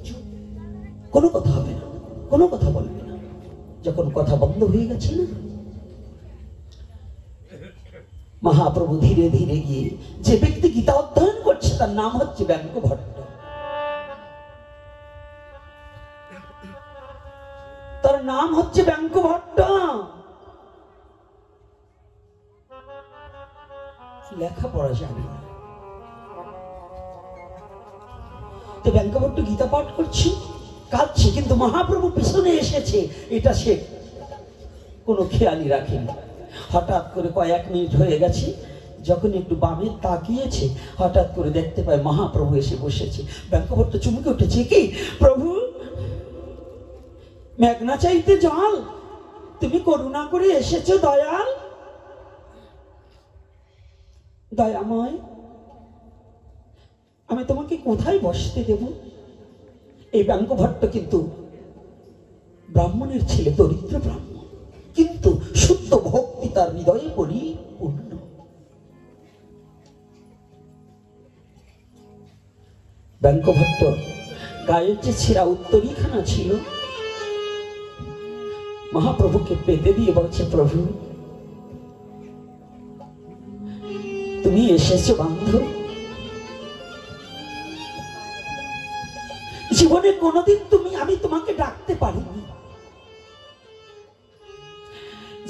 কোনো কথা হবে না, কোনো কথা বলবে না, যখন কথা বন্ধ হয়ে গেছে না, মহাপ্রভু ধীরে ধীরে গিয়ে, যে ব্যক্তি গীতা অধ্যয়ন করছে তার নাম হচ্ছে ব্যঙ্ক ভট্ট, তার নাম হচ্ছে ব্যঙ্ক ভট্ট। লেখাপড়া জানে না, তো ব্যাঙ্কভট্ট গীতা পাঠ করছি, কাঁদছে, কিন্তু মহাপ্রভু পিছনে এসেছে এটা সে কোনো খেয়ালই রাখেনি। হঠাৎ করে কয়েক মিনিট হয়ে গেছে, যখন একটু বামে তাকিয়েছে, হঠাৎ করে দেখতে পায় মহাপ্রভু এসে বসেছে। ব্যাঙ্কভট্ট চমকে উঠেছে, কি প্রভু, মেঘনা চাইতে জল, তুমি করুণা করে এসেছো দয়াল, দয়াময়, আমি তোমাকে কোথায় বসতে দেব? এই ব্যাঙ্কভট্ট কিন্তু ব্রাহ্মণের ছেলে, দরিদ্র ব্রাহ্মণ, কিন্তু শুদ্ধ ভক্তি তার হৃদয়ে পরিপূর্ণ। ব্যাঙ্কভট্ট গায়ের যে ছেঁড়া উত্তরীখানা ছিল, মহাপ্রভুকে পেতে দিয়ে বলছে, প্রভু তুমি এসেছো বান্ধব, জীবনে কোনোদিন আমি তোমাকে ডাকতে পারিনি,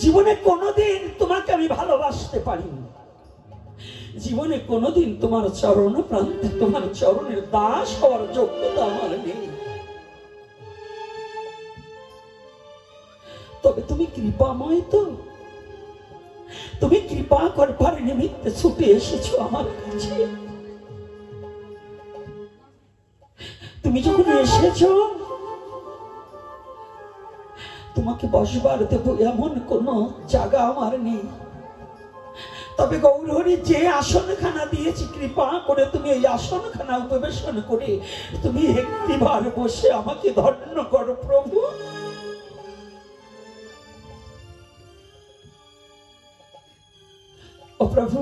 জীবনে কোনোদিন তোমাকে আমি ভালোবাসতে পারিনি, জীবনে কোনোদিন তোমার চরণ প্রান্তে তোমার চরণের দাস হওয়ার যোগ্যতা আমার নেই। তবে তুমি কৃপাময়, তো তুমি কৃপা করবার নিমিত্তে ছুটে এসেছো আমার কাছে। তুমি যখন এসেছো, তোমাকে বসবার দেব এমন কোন জায়গা আমার নেই। তবে গৌরহরি যে আসনখানা দিয়েছি, কৃপা করে তুমি এই আসনখানা উপবেশন করে তুমি একটিবার বসে আমাকে ধন্য করো প্রভু। ও প্রভু,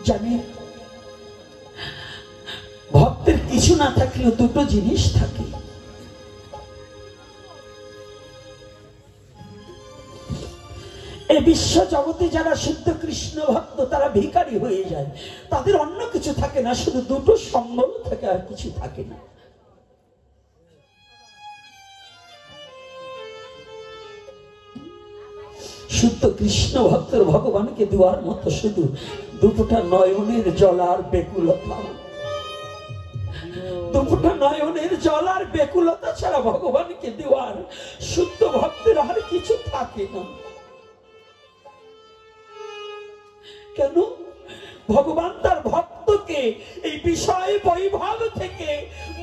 জানি ভক্তের কিছু না থাকলেও দুটো জিনিস থাকে, এই বিশ্ব জগতে যারা শুদ্ধ কৃষ্ণ ভক্ত তারা ভিখারি হয়ে যায়, তাদের অন্য কিছু থাকে না, শুধু দুটো সম্বল থাকে, আর কিছু থাকে না। শুদ্ধ কৃষ্ণ ভক্তের ভগবানকে দেওয়ার মতো শুধু দুটোটা নয়নের জল আর বেকুলতা, দুটোটা নয়নের জল আর বেকুলতা ছাড়া ভগবানকে দেওয়ার শুদ্ধ ভক্তের আর কিছু থাকে না। কেন? ভগবান তার ভক্তকে এই বিষয় বৈভব থেকে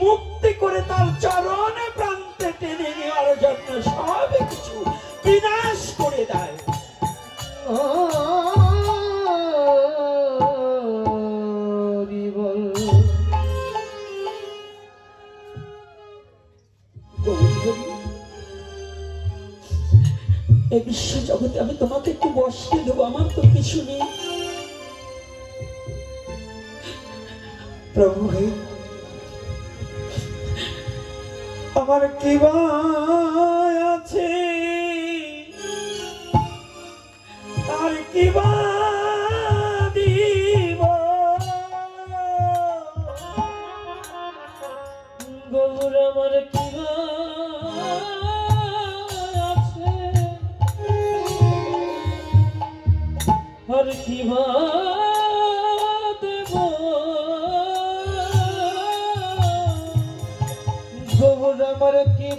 মুক্তি করে তার চরণে প্রান্তে টেনে নেওয়ার জন্য সব কিছু বিনাশ করে দেয়। এই বিশ্ব জগতে আমি তোমাকে একটু বসতে দেবো, আমার তো কিছু নেই। প্রভু, আমার কি আছে আর কি দিব, গৌর আমার কি আছে আর কি দেব, গৌর আমার কি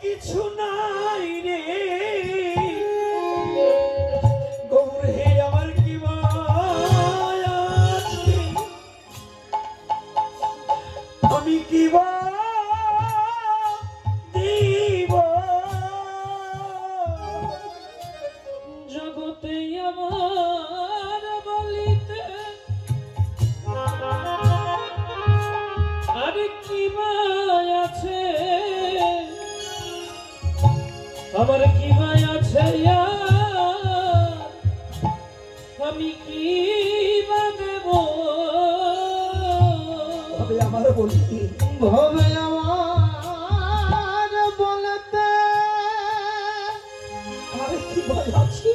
কিছু নাই রে গৌর হে, আমার কি আছে, আমি কি দিব জগতে আমার বলিতে, আর কি আছে, আমার কি আছে, আমি কি দেব হবে আমার বলতে, হবে আমার বলতে। আরে কি ভয় আছে,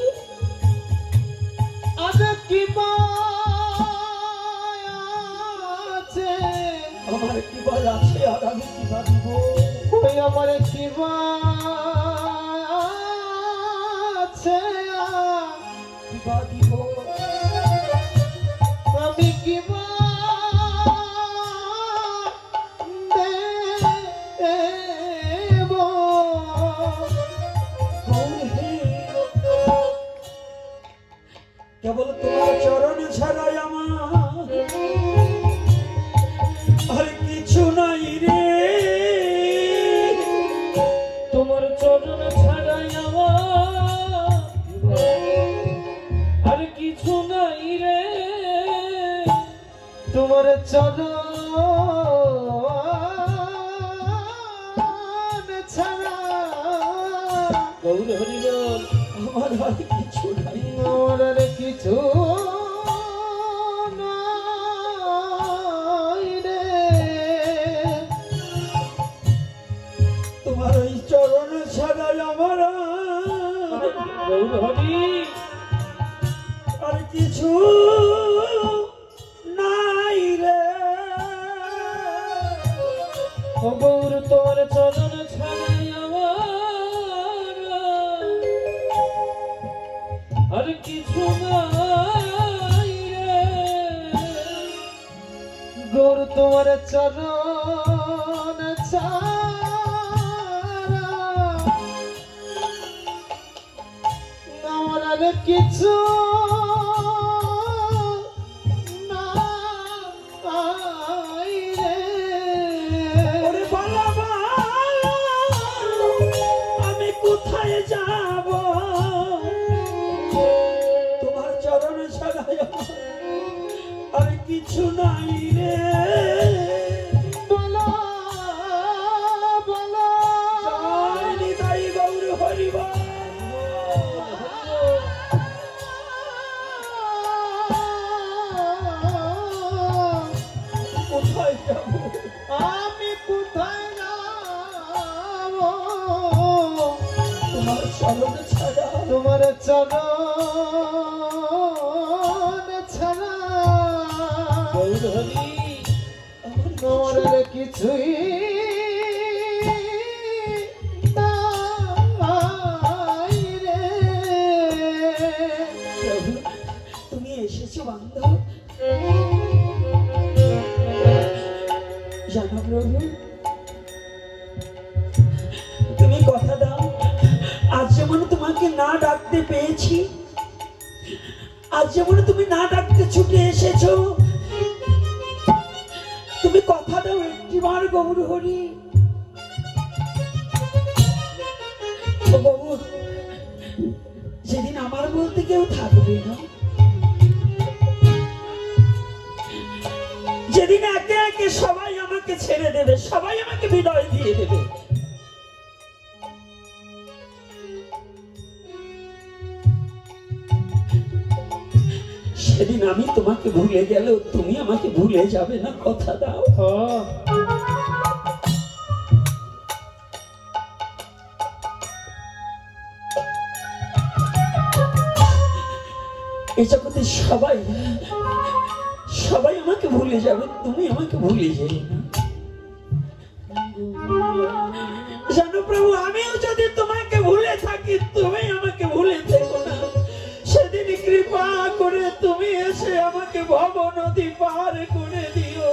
আরে কি ভয় আছে, আমার কি ভয় আছে, আর আমি কি ভাবিব, ওই আমার কি ভয় আছে, কি ভাবিব, আমি কি দেব। কেবল তোমার চরণ ছাড়াই আমার আর কিছু নাই রে, তোমার চরণ ছাড়াই আমার আর কিছু নাই রে, তোমার চরণ ছাড়া গৌর হরিবল আমার আর কিছু নাই, আমার আর কিছু নাই রে, তোমার ওই চরণ ছাড়াই আমার গৌর হরি আর কিছু নাই রে, ও গৌর তোর চরণ ছাড়াই আমার আর কিছু নাই রে, গৌর তোর চরণ ছাড়া আমার আর কিছু নাই রে। ওরে বালা বালা, আমি কোথায় যাব, তোমার চরণ ছাড়াই আমার আর কিছু নাই রে, বলো বলো জয় নিতাই গৌর হরিবল। কোথায় যাব, আমি কোথায় যাব, তোমার চরণ ছাড়া, তোমার চরণ ছাড়া গৌর হরি আমার তোমার আর কিছুই নাই রে। প্রভু, তুমি এসেছো বান্ধব, জানো প্রভু, তুমি কথা দাও, আজ যেমন তোমাকে না ডাকতে পেয়েছি, আজ যেমন তুমি না ডাকতে ছুটে এসেছো, তুমি কথা দাও একটিবার গৌর হরি। ও বাবু, যেদিন আমার বলতে কেউ থাকবে না, যেদিন একে একে সবাই আমাকে ছেড়ে দেবে, সবাই আমাকে বিদায় দিয়ে দেবে, সেদিন আমি তোমাকে ভুলে গেলেও তুমি আমাকে ভুলে যাবে না, কথা দাও। এই জগতে সবাই সবাই আমাকে ভুলে যাবে, তুমি আমাকে ভুলে যাবে না, জানো প্রভু, আমিও যদি তোমাকে ভুলে থাকি, তুমি আমাকে ভুলে থেকো না, সেদিন কৃপা করে তুমি এসে আমাকে ভব নদী পার করে দিও।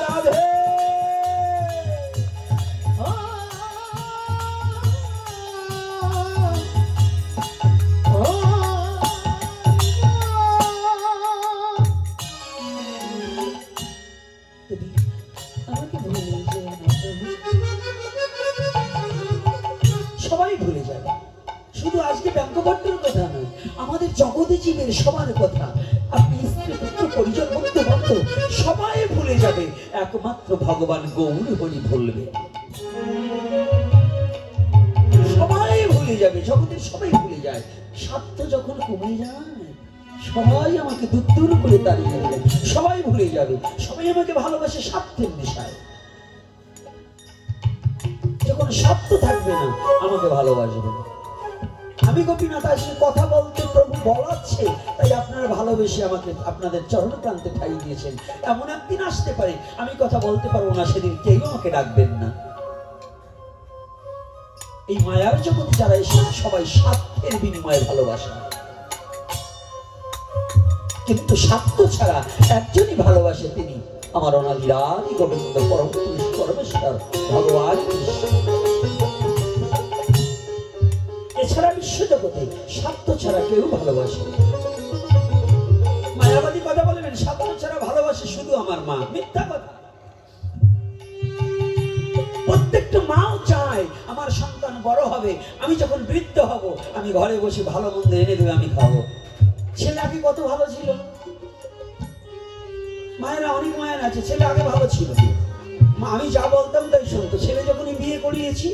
রাধে আমাকে ভুলে যেও না প্রভু। সবাই ভুলে যাবে, শুধু আজকে ব্যঙ্গভট্টের কথা নয়, আমাদের জগতে জীবের সবার কথা, আপনি স্ত্রী পুত্র পরিজন বন্ধু বান্ধব সবাই ভুলে ভুলে যাবে, একমাত্র ভগবান গৌর হরি ভুলবে। সবাই ভুলে যাবে, জগতের সবাই ভুলে যায়। স্বার্থ যখন কমে যায় সবাই আমাকে দূর দূর করে দাঁড়িয়ে যাবে, সবাই ভুলে যাবে, সবাই আমাকে ভালোবাসে স্বার্থের নেশায়। যখন স্বার্থ থাকবে না আমাকে ভালোবাসবে না। আমি গোপীনাথ আসলে কথা বলতে প্রভু বলাচ্ছে, তাই আপনারা ভালোবেসে আমাকে আপনাদের চরণ প্রান্তে ঠাই দিয়েছেন। এমন একদিন আসতে পারে আমি কথা বলতে পারবো না, সেদিন কেউ আমাকে ডাকবেন না। এই মায়ার জগতে যারা এসে সবাই স্বার্থের বিনিময়ে ভালোবাসে, কিন্তু স্বার্থ ছাড়া একজনই ভালোবাসে, তিনি আমার অনাদিরাদি গোবিন্দ পরম পুরুষ পরমেশ্বর ভগবান কৃষ্ণ। এছাড়া বিশ্বজগতে স্বার্থ ছাড়া কেউ ভালোবাসে। মায়াবাদী কথা বলবেন স্বার্থ ছাড়া ভালোবাসে শুধু আমার মা, মিথ্যা কথা। প্রত্যেকটা মাও চায় আমার সন্তান বড় হবে, আমি যখন বৃদ্ধ হব আমি ঘরে বসে ভালো মন্দ এনে দেবে, আমি খাবো। ছেলে আগে কত ভালো ছিল, মায়েরা অনেক মায়ের আছে, ছেলে আগে ভালো ছিল, আমি যা বলতাম তাই শুনতো। ছেলে যখনই বিয়ে করিয়েছি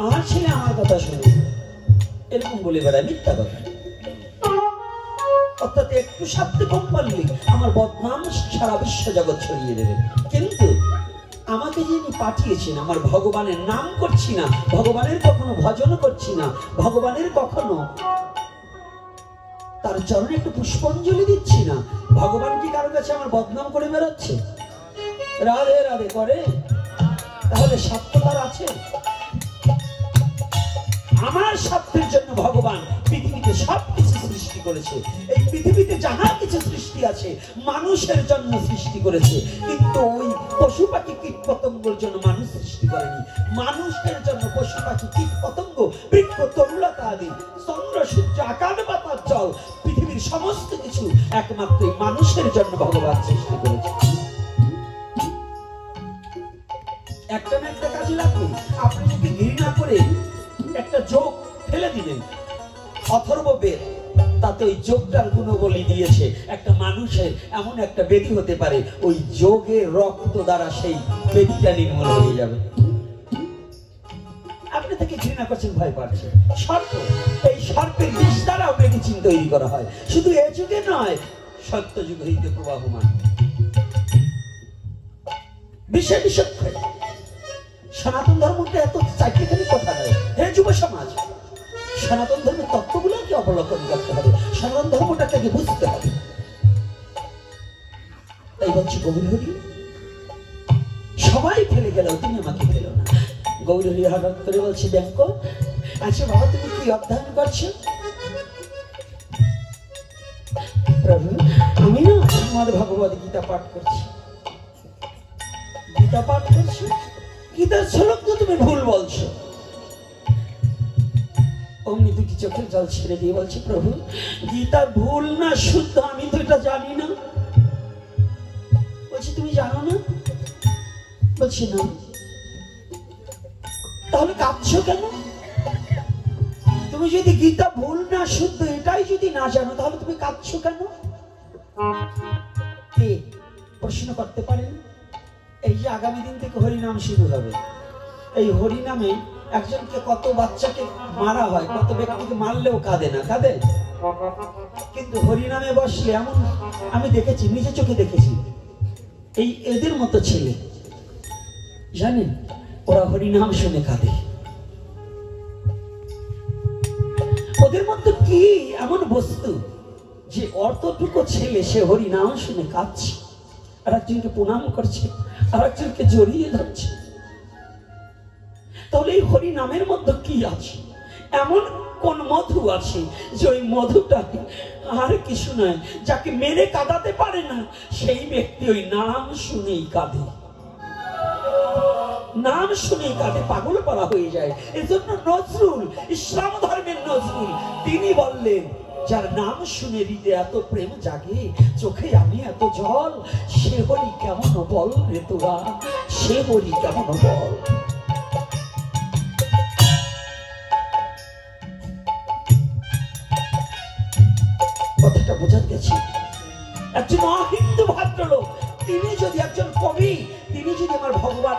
আমার ছেলে আমার কথা শুনে, এরকম বলে বেড়ায়, মিথ্যা কথা। অর্থাৎ একটু স্বার্থে কম পারলে আমার বদনাম সারা বিশ্ব জগৎ ছড়িয়ে দেবে। কিন্তু আমাকে যিনি পাঠিয়েছেন, আমার ভগবানের নাম করছি না, ভগবানের কখনো ভজন করছি না, ভগবানের কখনো তার চরণে একটু পুষ্পাঞ্জলি দিচ্ছি না, ভগবান কি কারো কাছে আমার বদনাম করে বেরোচ্ছে? রাধে রাধে করে, তাহলে স্বার্থ তার আছে? আমার স্বার্থের জন্য ভগবান পৃথিবীতে সবকিছু সৃষ্টি করেছে। এই পৃথিবীতে যাহা কিছু সৃষ্টি আছে মানুষের জন্য সৃষ্টি করেছে, কিন্তু ওই পশু পাখি কীট পতঙ্গের জন্য মানুষ সৃষ্টি করেনি। মানুষের জন্য পশু পাখি কীট পতঙ্গ বৃক্ষ তরুলতা আদি চন্দ্র সূর্য আকাশ বাতাস জল পৃথিবীর সমস্ত কিছু একমাত্র মানুষের জন্য ভগবান সৃষ্টি করেছে। একটা না একটা কাজে লাগবে। আপনি যদি ঘৃণা করে একটা যোগ ফেলে দিলেন, অথর্ব বেদ তাতে ওই যোগটার গুণবলী দিয়েছে, একটা মানুষের এমন একটা বেদি হতে পারে ওই যোগের রক্ত দ্বারা সেই বেদিটা নির্মূল হয়ে যাবে। আপনি তাকে ঘৃণা করছেন, ভয় পাচ্ছেন। সর্প, এই সর্পের বিষ দ্বারাও মেডিসিন তৈরি করা হয়, শুধু এ যুগে নয়, সত্য যুগ হইতে প্রবাহমান বিষয় বিষয়। সনাতন ধর্মটা এত চাকরিখানি কথা নয়। হে যুব সমাজ, সনাতন ধর্মের তত্ত্বগুলোকে অবলোকন করতে হবে, সনাতন ধর্মটাকে বুঝতে হবে। তাই বলছি গৌর হরি, সবাই ফেলে গেল, তুমি আমাকে ফেলো না। গৌর হরি হঠাৎ করে বলছে, দেখো আচ্ছা বাবা তুমি কি অধ্যয়ন করছো? প্রভু আমি না তোমার ভগবত গীতা পাঠ করছি। গীতা পাঠ করছো? গীতার শ্লোক তো তুমি ভুল বলছো। অমনি দুটি চোখের জল ছেড়ে দিয়ে বলছে, প্রভু গীতা ভুল না শুদ্ধ আমি তো এটা জানি না। বলছি তুমি জানো না? বলছি না। তাহলে কাঁদছো কেন? তুমি যদি গীতা ভুল না শুদ্ধ এটাই যদি না জানো তাহলে তুমি কাঁদছো কেন? কে প্রশ্ন করতে পারেন? এই যে আগামী দিন থেকে হরিনাম শুরু হবে, এই হরিনামে একজনকে কত বাচ্চাকে মারা হয়, কত ব্যক্তিকে মারলেও কাঁদে না, কাঁদে? কিন্তু হরিনামে বসলে এমন আমি দেখেছি, নিজে চোখে দেখেছি, এই এদের মতো ছেলে জানেন ওরা হরিনাম শুনে কাঁদে। ওদের মধ্যে কি এমন বস্তু যে অতটুকু ছেলে সে হরিনাম শুনে কাঁদছে, আর একজনকে প্রণাম করছে, আর একজনকে জড়িয়ে ধরছে। তাহলে এই হরি নামের মধ্যে কি আছে? এমন কোন মধু আছে যে ওই মধুটা আর কিছু নয়, যাকে মেরে কাঁদাতে পারে না সেই ব্যক্তি ওই নাম শুনেই কাঁদে, নাম শুনেই কাঁদে, পাগল পাড়া হয়ে যায়। এজন্য নজরুল, ইসলাম ধর্মের নজরুল, তিনি বললেন যার নাম শুনে হৃদয়ে এত প্রেম জাগে, চোখে আমি এত জল, সে হরি কেমন বল রে তোরা, সে হরি কেমন বল। কথাটা বোঝা গেছে? একজন অহিন্দু ভদ্রলোক তিনি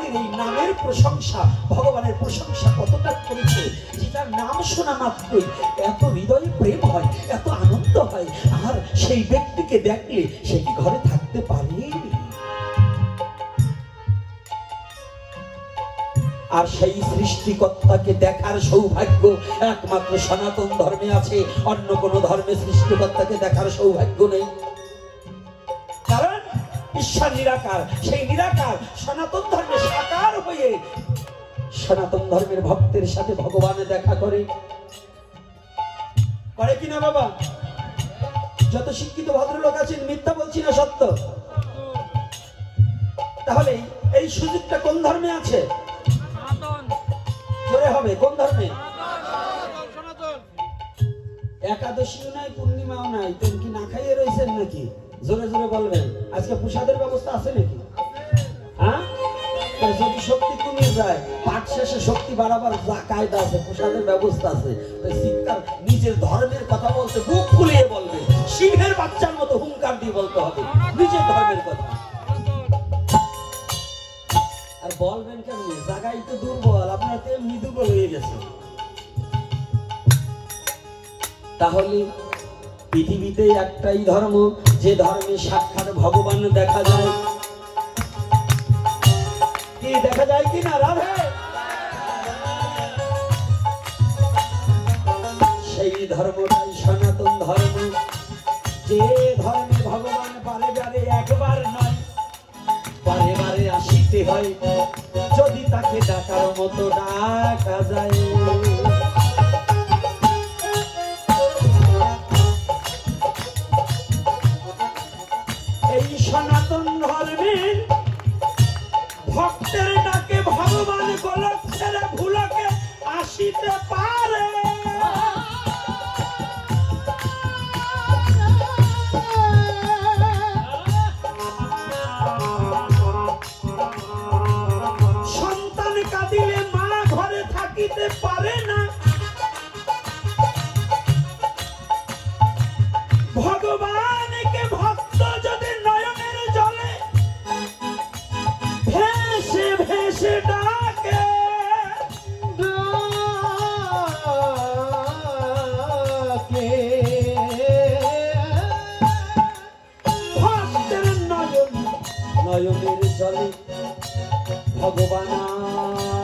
ব্যক্তির এই নামের প্রশংসা, ভগবানের প্রশংসা কতটা করেছে, যেটার নাম শোনা মাত্রই এত হৃদয়ে প্রেম হয়, এত আনন্দ হয়, আর সেই ব্যক্তিকে দেখলে সে কি ঘরে থাকতে পারে? আর সেই সৃষ্টিকর্তাকে দেখার সৌভাগ্য একমাত্র সনাতন ধর্মে আছে, অন্য কোন ধর্মে সৃষ্টিকর্তাকে দেখার সৌভাগ্য নেই। কারণ ঈশ্বর নিরাকার, সেই নিরাকার সনাতন ধর্মে সাকার হয়ে সনাতন ধর্মের ভক্তের সাথে ভগবান দেখা করে কিনা বাবা? যত শিক্ষিত ভদ্রলোক আছেন, মিথ্যা বলছি না, সত্য। তাহলে এই সুযোগটা কোন ধর্মে আছে? জোরে হবে, কোন ধর্মে? একাদশীও নাই, পূর্ণিমাও নাই, তুমি কি না খাইয়ে রয়েছেন নাকি? জোরে জোরে বলবেন। আজকে প্রসাদের ব্যবস্থা আছে নাকি? হ্যাঁ, যদি শক্তি কমে যায়, পাঠ শেষে শক্তি বাড়াবার যা কায়দা আছে, প্রসাদের ব্যবস্থা আছে। শিক্ষার নিজের ধর্মের কথা বলতে বুক ফুলিয়ে বলবে, সিংহের বাচ্চার মতো হুঙ্কার দিয়ে বলতে হবে নিজের ধর্মের কথা। আর বলবেন কেমনি? জায়গায় তো দুর্বল, আপনার তো এমনি দুর্বল হয়ে গেছে। তাহলে পৃথিবীতে একটাই ধর্ম, যে ধর্মে সাক্ষাৎ ভগবান দেখা যায়। কি দেখা যায় কি না রাধে? সেই ধর্মটাই সনাতন ধর্ম, যে ধর্মে ভগবান বারে বারে একবার নয়, বারে বারে আসিতে হয়, যদি তাকে ডাকার মতো ডাকা যায়। এই সনাতন ধর্মে ভক্তের ডাকে ভগবান গোলক ছেড়ে ভুলকে আসিতে পারে। সন্তান কাঁদিলে মা ঘরে থাকিতে পারে না, ভগবানকে ভক্ত যদি নয়নের জলে ভেসে ভেসে ডাকে, ভক্তের নয়নের জলে ভগবান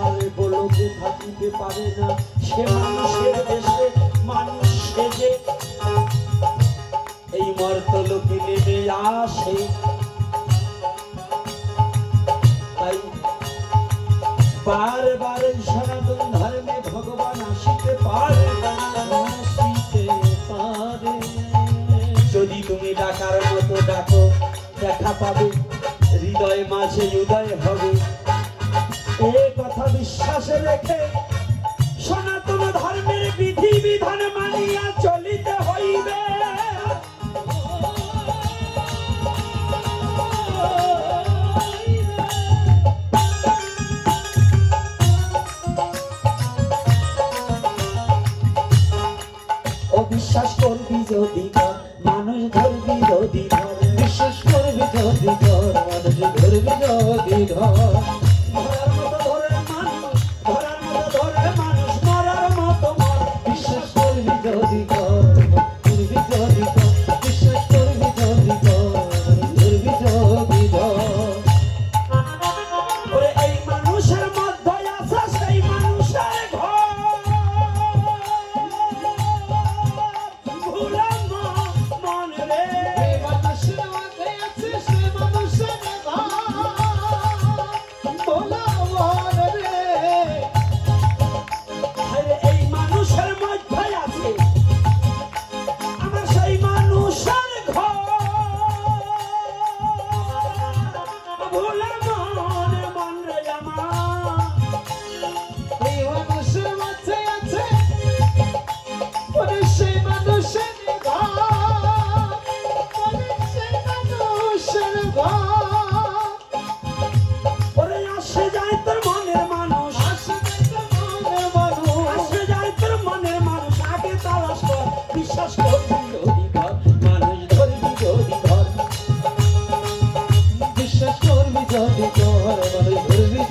আর গোলকে থাকিতে পারে না। সে মানুষের দেশে মানুষ সেজে এই মর্তলোকে নেমে আসে। তাই বারবার সনাতন ধর্মে ভগবান আসিতে পারে, আসিতে পারে। যদি তুমি ডাকার মতো ডাকো, দেখা পাবে, হৃদয় মাঝে উদয় হবে। এ কথা বিশ্বাসে রেখে সনাতন ধর্মের বিধি বিধান মানিয়া চলিতে হইবে। বিশ্বাস করবি যদি কর, মানুষ ধরবি যদি ধর, বিশ্বাস করবি যদি কর, মানুষ ধরবি যদি ধর। ধরার মতো ধরে মানুষ, ধরার মতো ধরে মানুষ, মরার মতো মর। বিশ্বাস করবি যদি কর, করবি যদি কর, বিশ্বাস করবি যদি কর, ধরবি যদি ধর। ওরে এই মানুষের মধ্যে আছে সেই মানুষের ঘর, যদি তোর মানুষ ধরবি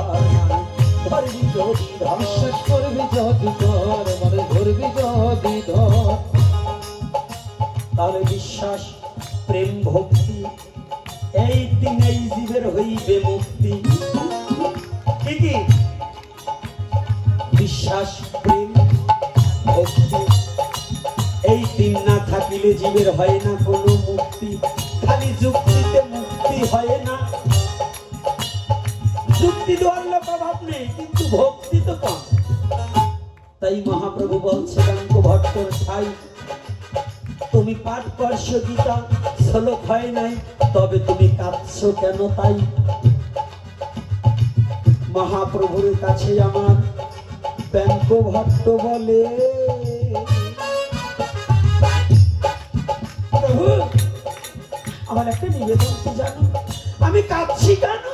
ধরবি যদি ধর বিশ্বাস করবি যদি ধর মনে ধরবি যদি ধর তাহলে বিশ্বাস প্রেম ভক্তি এই তিনেই জীবের হইবে মুক্তি। কি কি? বিশ্বাস প্রেম ভক্তি এই তিন না থাকিলে জীবের হয় না কোনো মুক্তি। খালি যুক্তিতে মুক্তি হয় না, যুক্তি দেওয়ার লোক অভাব নেই কিন্তু ভক্তি তো কম। তাই মহাপ্রভু বলছে ব্যাঙ্ক ভট্টর ঠাই তুমি পাঠ করছো গীতা শ্লোক হয় নাই তবে তুমি কাঁদছো কেন তাই। মহাপ্রভুর কাছে আমার ব্যাঙ্ক ভট্ট বলে প্রভু আমার একটা নিবেদন কি জানো, আমি কাঁদছি কেন?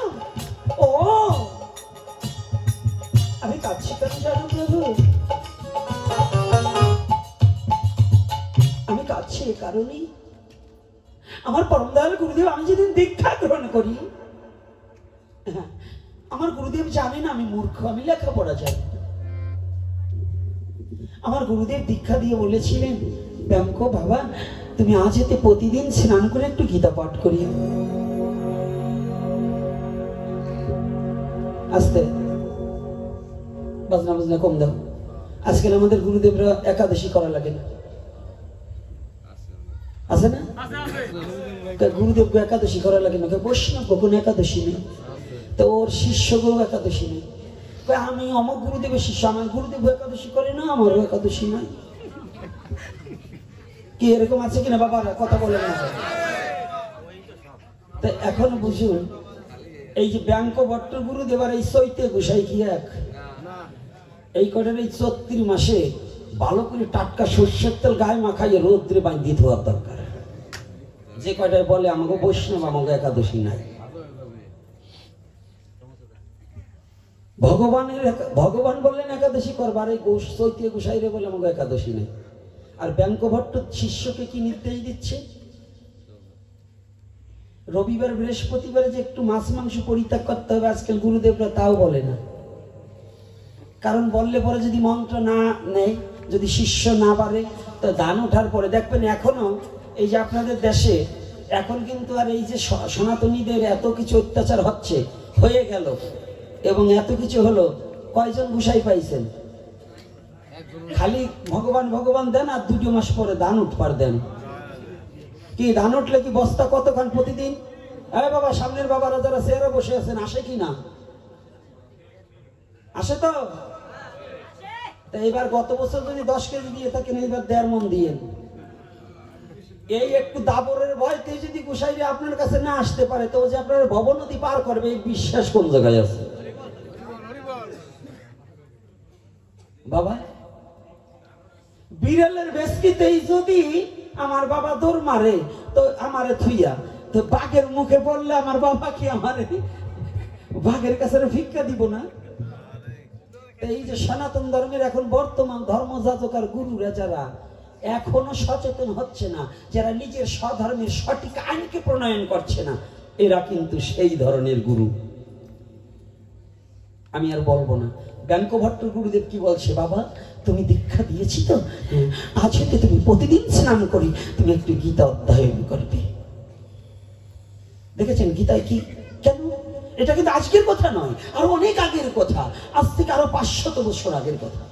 ও আমি কাঁদছি কেন জানো প্রভু? আমি কাঁদছি এ কারণেই আমার পরম দয়াল গুরুদেব আমি যেদিন দীক্ষা গ্রহণ করি, আমার গুরুদেব জানেন আমি মূর্খ, আমি লেখাপড়া জানি। আমার গুরুদেব দীক্ষা দিয়ে বলেছিলেন ব্যাঙ্ক বাবা তুমি আজ এতে প্রতিদিন স্নান করে একটু গীতা পাঠ করিও। আস্তে বাজনা বাজনা কম দাও। আজকাল আমাদের গুরুদেবরা একাদশী করা লাগে না, আছে না? গুরুদেবকে একাদশী করা লাগে না, বৈষ্ণব কোনো একাদশী নেই, তো ওর শিষ্যকেও একাদশী নেই। আমি অমক গুরুদেবের শিষ্য, আমার গুরুদেব একাদশী করে না, আমারও একাদশী নাই। কি এরকম আছে কিনা বাবারা? কথা বলে না। তাই এখন বুঝুন এই যে ব্যাঙ্ক ভট্ট গুরুদেব আর এই চৈতে গোসাই কি এক? এই কটার এই ৩৪ মাসে ভালো করে টাটকা সর্ষের তেল গায়ে মাখাইয়ে রোদ্রে বাঁধিয়ে ধোয়ার দরকার। যে কয়টায় বলে আমাকে বৈষ্ণব আমাকে একাদশী নাই, ভগবান বললেন একাদশী করবার, এই চৈতে গোসাইরে বলে আমাকে একাদশী নেই। আর ব্যাঙ্ক ভট্ট শিষ্যকে কি নির্দেশ দিচ্ছে? রবিবার বৃহস্পতিবারে যে একটু মাছ মাংস পরিত্যাগ করতে হবে, আজকাল গুরুদেবরা তাও বলে না। কারণ বললে পরে যদি মন্ত্র না নেয়, যদি শিষ্য না পারে, তো দান ওঠার পরে দেখবেন এখনো এই যে আপনাদের দেশে এখন কিন্তু আর এই যে সনাতনীদের এত কিছু অত্যাচার হচ্ছে হয়ে গেল এবং এত কিছু হলো, কয়জন গোসাই পাইছেন? খালি ভগবান ভগবান দেন আর 2 মাস পরে দান উঠবার দেন। কি দান উঠলে কি বস্তা কতক্ষণ প্রতিদিন? বাবা সামনের বাবারা যারা চেয়ারে বসে আছেন আসে কি না? আসে তো? এইবার গত বছর যদি 10 কেজি দিয়ে থাকেন এইবার 1.5 মণ দিয়েন। এই একটু দাবরের ভয়তে যদি গোসাইরে আপনার কাছে না আসতে পারে তো যে আপনার ভব নদী পার করবে এই বিশ্বাস কোন জায়গায় আছে? বাবা বিড়ালের বেশকিতেই যদি আমার বাবা দৌড় মারে তো আমারে থুইয়া, তো বাঘের মুখে বললে আমার বাবা কি আমারে বাঘের কাছে ভিক্ষা দিব না? এই যে সনাতন ধর্মের এখন বর্তমান ধর্মযাজক আর গুরুরা যারা এখনো সচেতন হচ্ছে না, যারা নিজের স্বধর্মের সঠিক আইনকে প্রণয়ন করছে না, এরা কিন্তু সেই ধরনের গুরু। আমি আর বলবো না। ব্যাঙ্ক ভট্ট গুরুদেব কি বলছে, বাবা তুমি দীক্ষা দিয়েছি তো, আজ হতে তুমি প্রতিদিন স্নান করি তুমি একটু গীতা অধ্যয়ন করবে। দেখেছেন গীতায় কি? কেন? এটা কিন্তু আজকের কথা নয়, আরো অনেক আগের কথা, আজ থেকে আরো 500 বছর আগের কথা।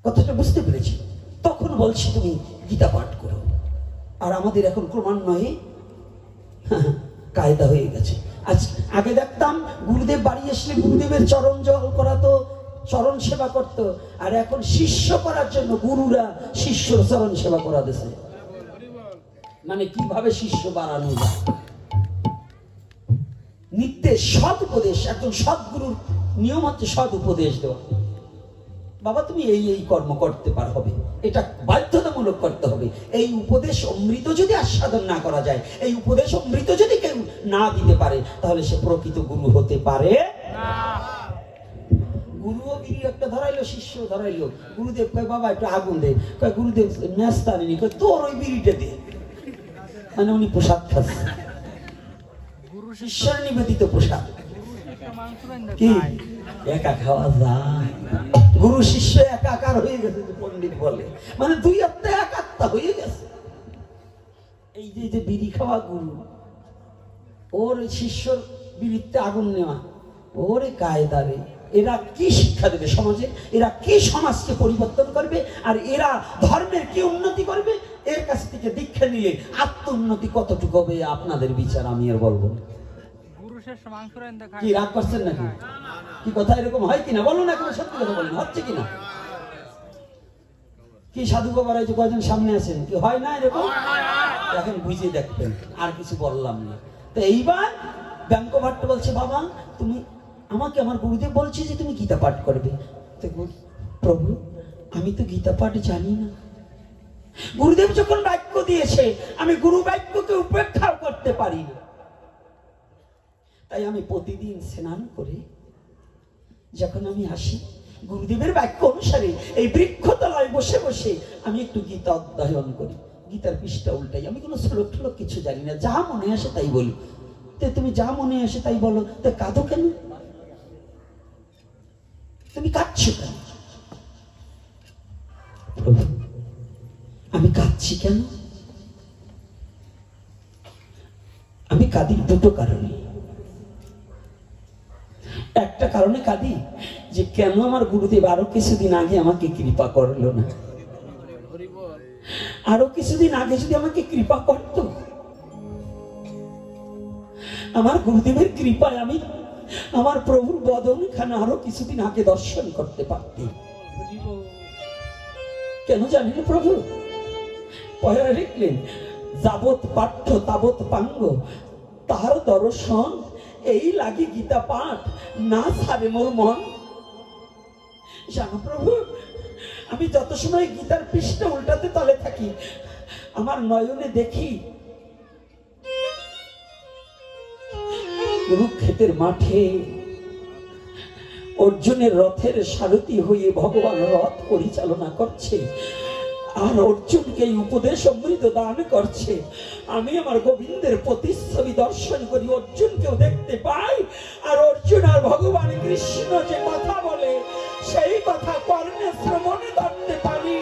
কথাটা বুঝতে পেরেছি? তখন বলছি তুমি গীতা পাঠ করো। আর আমাদের এখন ক্রমান্বয়ে কায়দা হয়ে গেছে। আজ আগে দেখতাম গুরুদেব বাড়ি আসলে গুরুদেবের চরণ জল করাতো, চরণ সেবা করত, আর এখন শিষ্য করার জন্য গুরুরা শিষ্যর চরণ সেবা করা দিয়েছে। মানে কিভাবে শিষ্য বাড়ানো যায়, নির্দেশ, সৎ উপদেশ। একজন সদ্গুরুর নিয়ম হচ্ছে সৎ উপদেশ দেওয়া। বাবা তুমি এই এই কর্ম করতে পার হবে, এটা বাধ্যতামূলক করতে হবে। এই উপদেশ অমৃত যদি আস্বাদন না করা যায়, এই উপদেশ অমৃত যদি কেউ না দিতে পারে, তাহলে সে প্রকৃত গুরু হতে পারে না। গুরুও বিড়ি একটা ধরাইলো, শিষ্য ধরাইলো, গুরুদেব কয় বাবা একটু আগুন দে, কয় গুরুদেব ন্যাস্তা নেই, কয় তোর ওই বিড়িটা দে। মানে উনি প্রসাদ খাচ্ছে, শিষ্যের নিবেদিত প্রসাদ। কি একা খাওয়া যায়? গুরু শিষ্য একাকার হয়ে গেছে যে পণ্ডিত বলে, মানে দুই আত্মা এক আত্মা হয়ে গেছে। এই যে বিড়ি খাওয়া গুরু, ওর শিষ্যর বিড়িতে আগুন নেওয়া, ওরে কায়দারে এরা কি শিক্ষা দেবে সমাজে? এরা কি সমাজকে পরিবর্তন করবে? আর এরা ধর্মের কি উন্নতি করবে? এর কাছ থেকে দীক্ষা নিয়ে আত্ম উন্নতি কতটুকু হবে আপনাদের বিচার, আমি আর বলবো না। কি রাগ করছেন নাকি? কি কথা এরকম হয় কিনা বলো না, কেন সত্যি কথা বলেন, হচ্ছে কিনা? কি সাধু বাবার এই যে কয়জন সামনে আছেন, কি হয় না এরকম? এখন বুঝে দেখবেন, আর কিছু বললাম না। তো এইবার ব্যাঙ্ক ভট্ট বলছে, বাবা তুমি আমাকে, আমার গুরুদেব বলছে যে তুমি গীতা পাঠ করবে। তো প্রভু আমি তো গীতা পাঠ জানি না। গুরুদেব যখন বাক্য দিয়েছে, আমি গুরু বাক্যকে উপেক্ষাও করতে পারি না। তাই আমি প্রতিদিন স্নান করে যখন আমি আসি, গুরুদেবের বাক্য অনুসারে এই বৃক্ষতলায় বসে বসে আমি একটু গীতা অধ্যয়ন করি। গীতার পৃষ্ঠা উল্টাই, আমি কোনো শ্লোক ঠ্লোক কিছু জানি না, যা মনে আসে তাই বলি। তো তুমি যা মনে আসে তাই বলো, তো কাঁদো কেন? তুমি কাঁদছো কেন? প্রভু আমি কাঁদছি কেন? আমি কাঁদি দুটো কারণে। একটা কারণে কাঁদি যে কেন আমার গুরুদেব আরো কিছুদিন আগে আমাকে কৃপা করলো না। আরো কিছুদিন আগে যদি আমাকে কৃপা করতো, আমার গুরুদেবের কৃপায় আমি আমার প্রভুর বদন খানা আরো কিছুদিন আগে দর্শন করতে পারতাম। কেন জানেন প্রভু? পয়লা লিখলেন, যাবৎ পাঠ্য তাবৎ পাঙ্গ, তাহার দর্শন এই লাগি গীতা পাঠ, না ছাড়ে মোর মন। জানো প্রভু, আমি যত সময় গীতার পৃষ্ঠা উল্টাতে তলে থাকি, আমার নয়নে দেখি কুরুক্ষেত্রের মাঠে অর্জুনের রথের সারথি হয়ে ভগবান রথ পরিচালনা করছে, আর অর্জুনকে এই উপদেশ অমৃত দান করছে। আমি আমার গোবিন্দের প্রতিচ্ছবি দর্শন করি, অর্জুনকেও দেখতে পাই, আর অর্জুন আর ভগবান কৃষ্ণ যে কথা বলে সেই কথা কর্ণে শ্রবণে ধরতে পারি।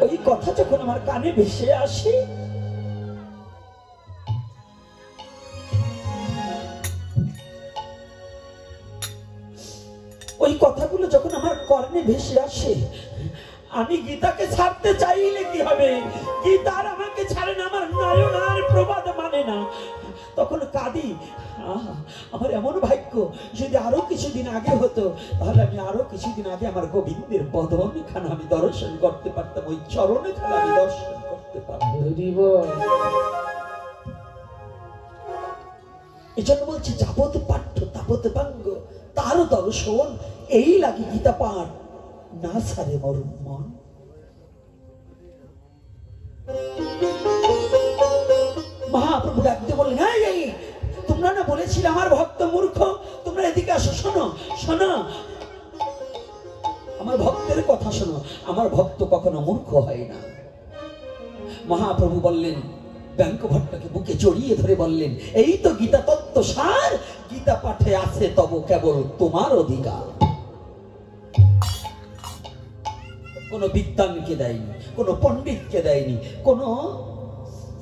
ওই কথা যখন আমার কানে ভেসে আসে, ওই কথাগুলো যখন আমার কর্ণে ভেসে আসে, আমি গীতাকে ছাড়তে চাইলে কি হবে? গীতার আমাকে ছাড়ে না, আমার নয়ন আর প্রবাদ মানে না। তখন কাঁদি, আমার এমন ভাগ্য, যদি আরো কিছুদিন আগে হতো তাহলে আমি আরো কিছুদিন আগে আমার গোবিন্দের বদন খানা আমি দর্শন করতে পারতাম, ওই চরণে খানা আমি দর্শন করতে পারতাম। এই জন্য বলছি, যাবৎ পাঠ্য তাবৎ পাঙ্গ, তার দর্শন এই লাগে গীতা পাঠ, না ছাড়ে মোর মন। মহাপ্রভু ডাকতে বললেন, এই তোমরা না বলেছিলে আমার ভক্ত মূর্খ, তোমরা এদিকে আসো, শোনো শোনো আমার ভক্তের কথা শোনো। আমার ভক্ত কখনো মূর্খ হয় না। মহাপ্রভু বললেন, ব্যাঙ্ক ভট্টকে বুকে জড়িয়ে ধরে বললেন, এই তো গীতা তত্ত্ব সার, গীতা পাঠে আছে তব কেবল তোমার অধিকার। কোন বিদ্বানকে দেয়নি, কোন পণ্ডিতকে দেয়নি, কোন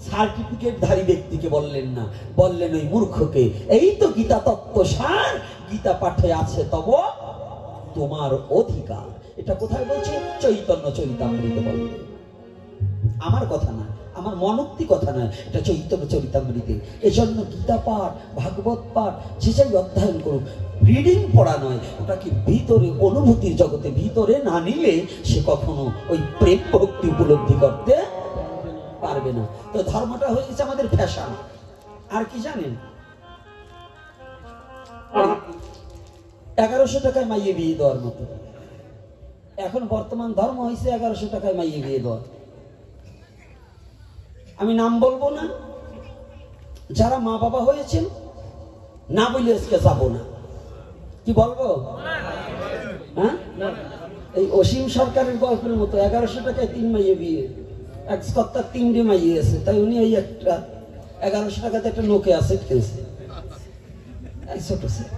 সার্টিফিকেট ধারী ব্যক্তিকে বললেন না, বললেন ওই মূর্খকে, এই তো গীতা তত্ত্ব সার, গীতা পাঠে আছে তব তোমার অধিকার। এটা কোথায় বলছে? চৈতন্য চরিতামৃতে বললেন। আমার কথা না, আমার মনোক্তি কথা নয়, এটা চৈতন্য চরিতামৃতে। এজন্য গীতা পাঠ, ভাগবত পাঠ যে যাই অধ্যয়ন করুক, রিডিং পড়া নয়, ওটাকে ভিতরে অনুভূতির জগতে ভিতরে না নিলে সে কখনো ওই প্রেম ভক্তি উপলব্ধি করতে পারবে না। তো ধর্মটা হয়ে গেছে আমাদের ফ্যাশন। আর কি জানেন? 1100 টাকায় মাইয়ে বিয়ে দেওয়ার মতো এখন বর্তমান ধর্ম হয়েছে। 1100 টাকায় মাইয়ে বিয়ে দেওয়া। আমি নাম বলবো না, যারা মা বাবা হয়েছেন না বলে আজকে যাবো না। কি বলবো? হ্যাঁ, এই অসীম সরকারের গল্পের মতো 1100 টাকায় 3 মাইয়ে বিয়ে। এক কর্তার 3টে মাই আছে, তাই উনি এই একটা 1100 টাকাতে একটা নোকিয়া সেট কিনছে, ছোট সেট।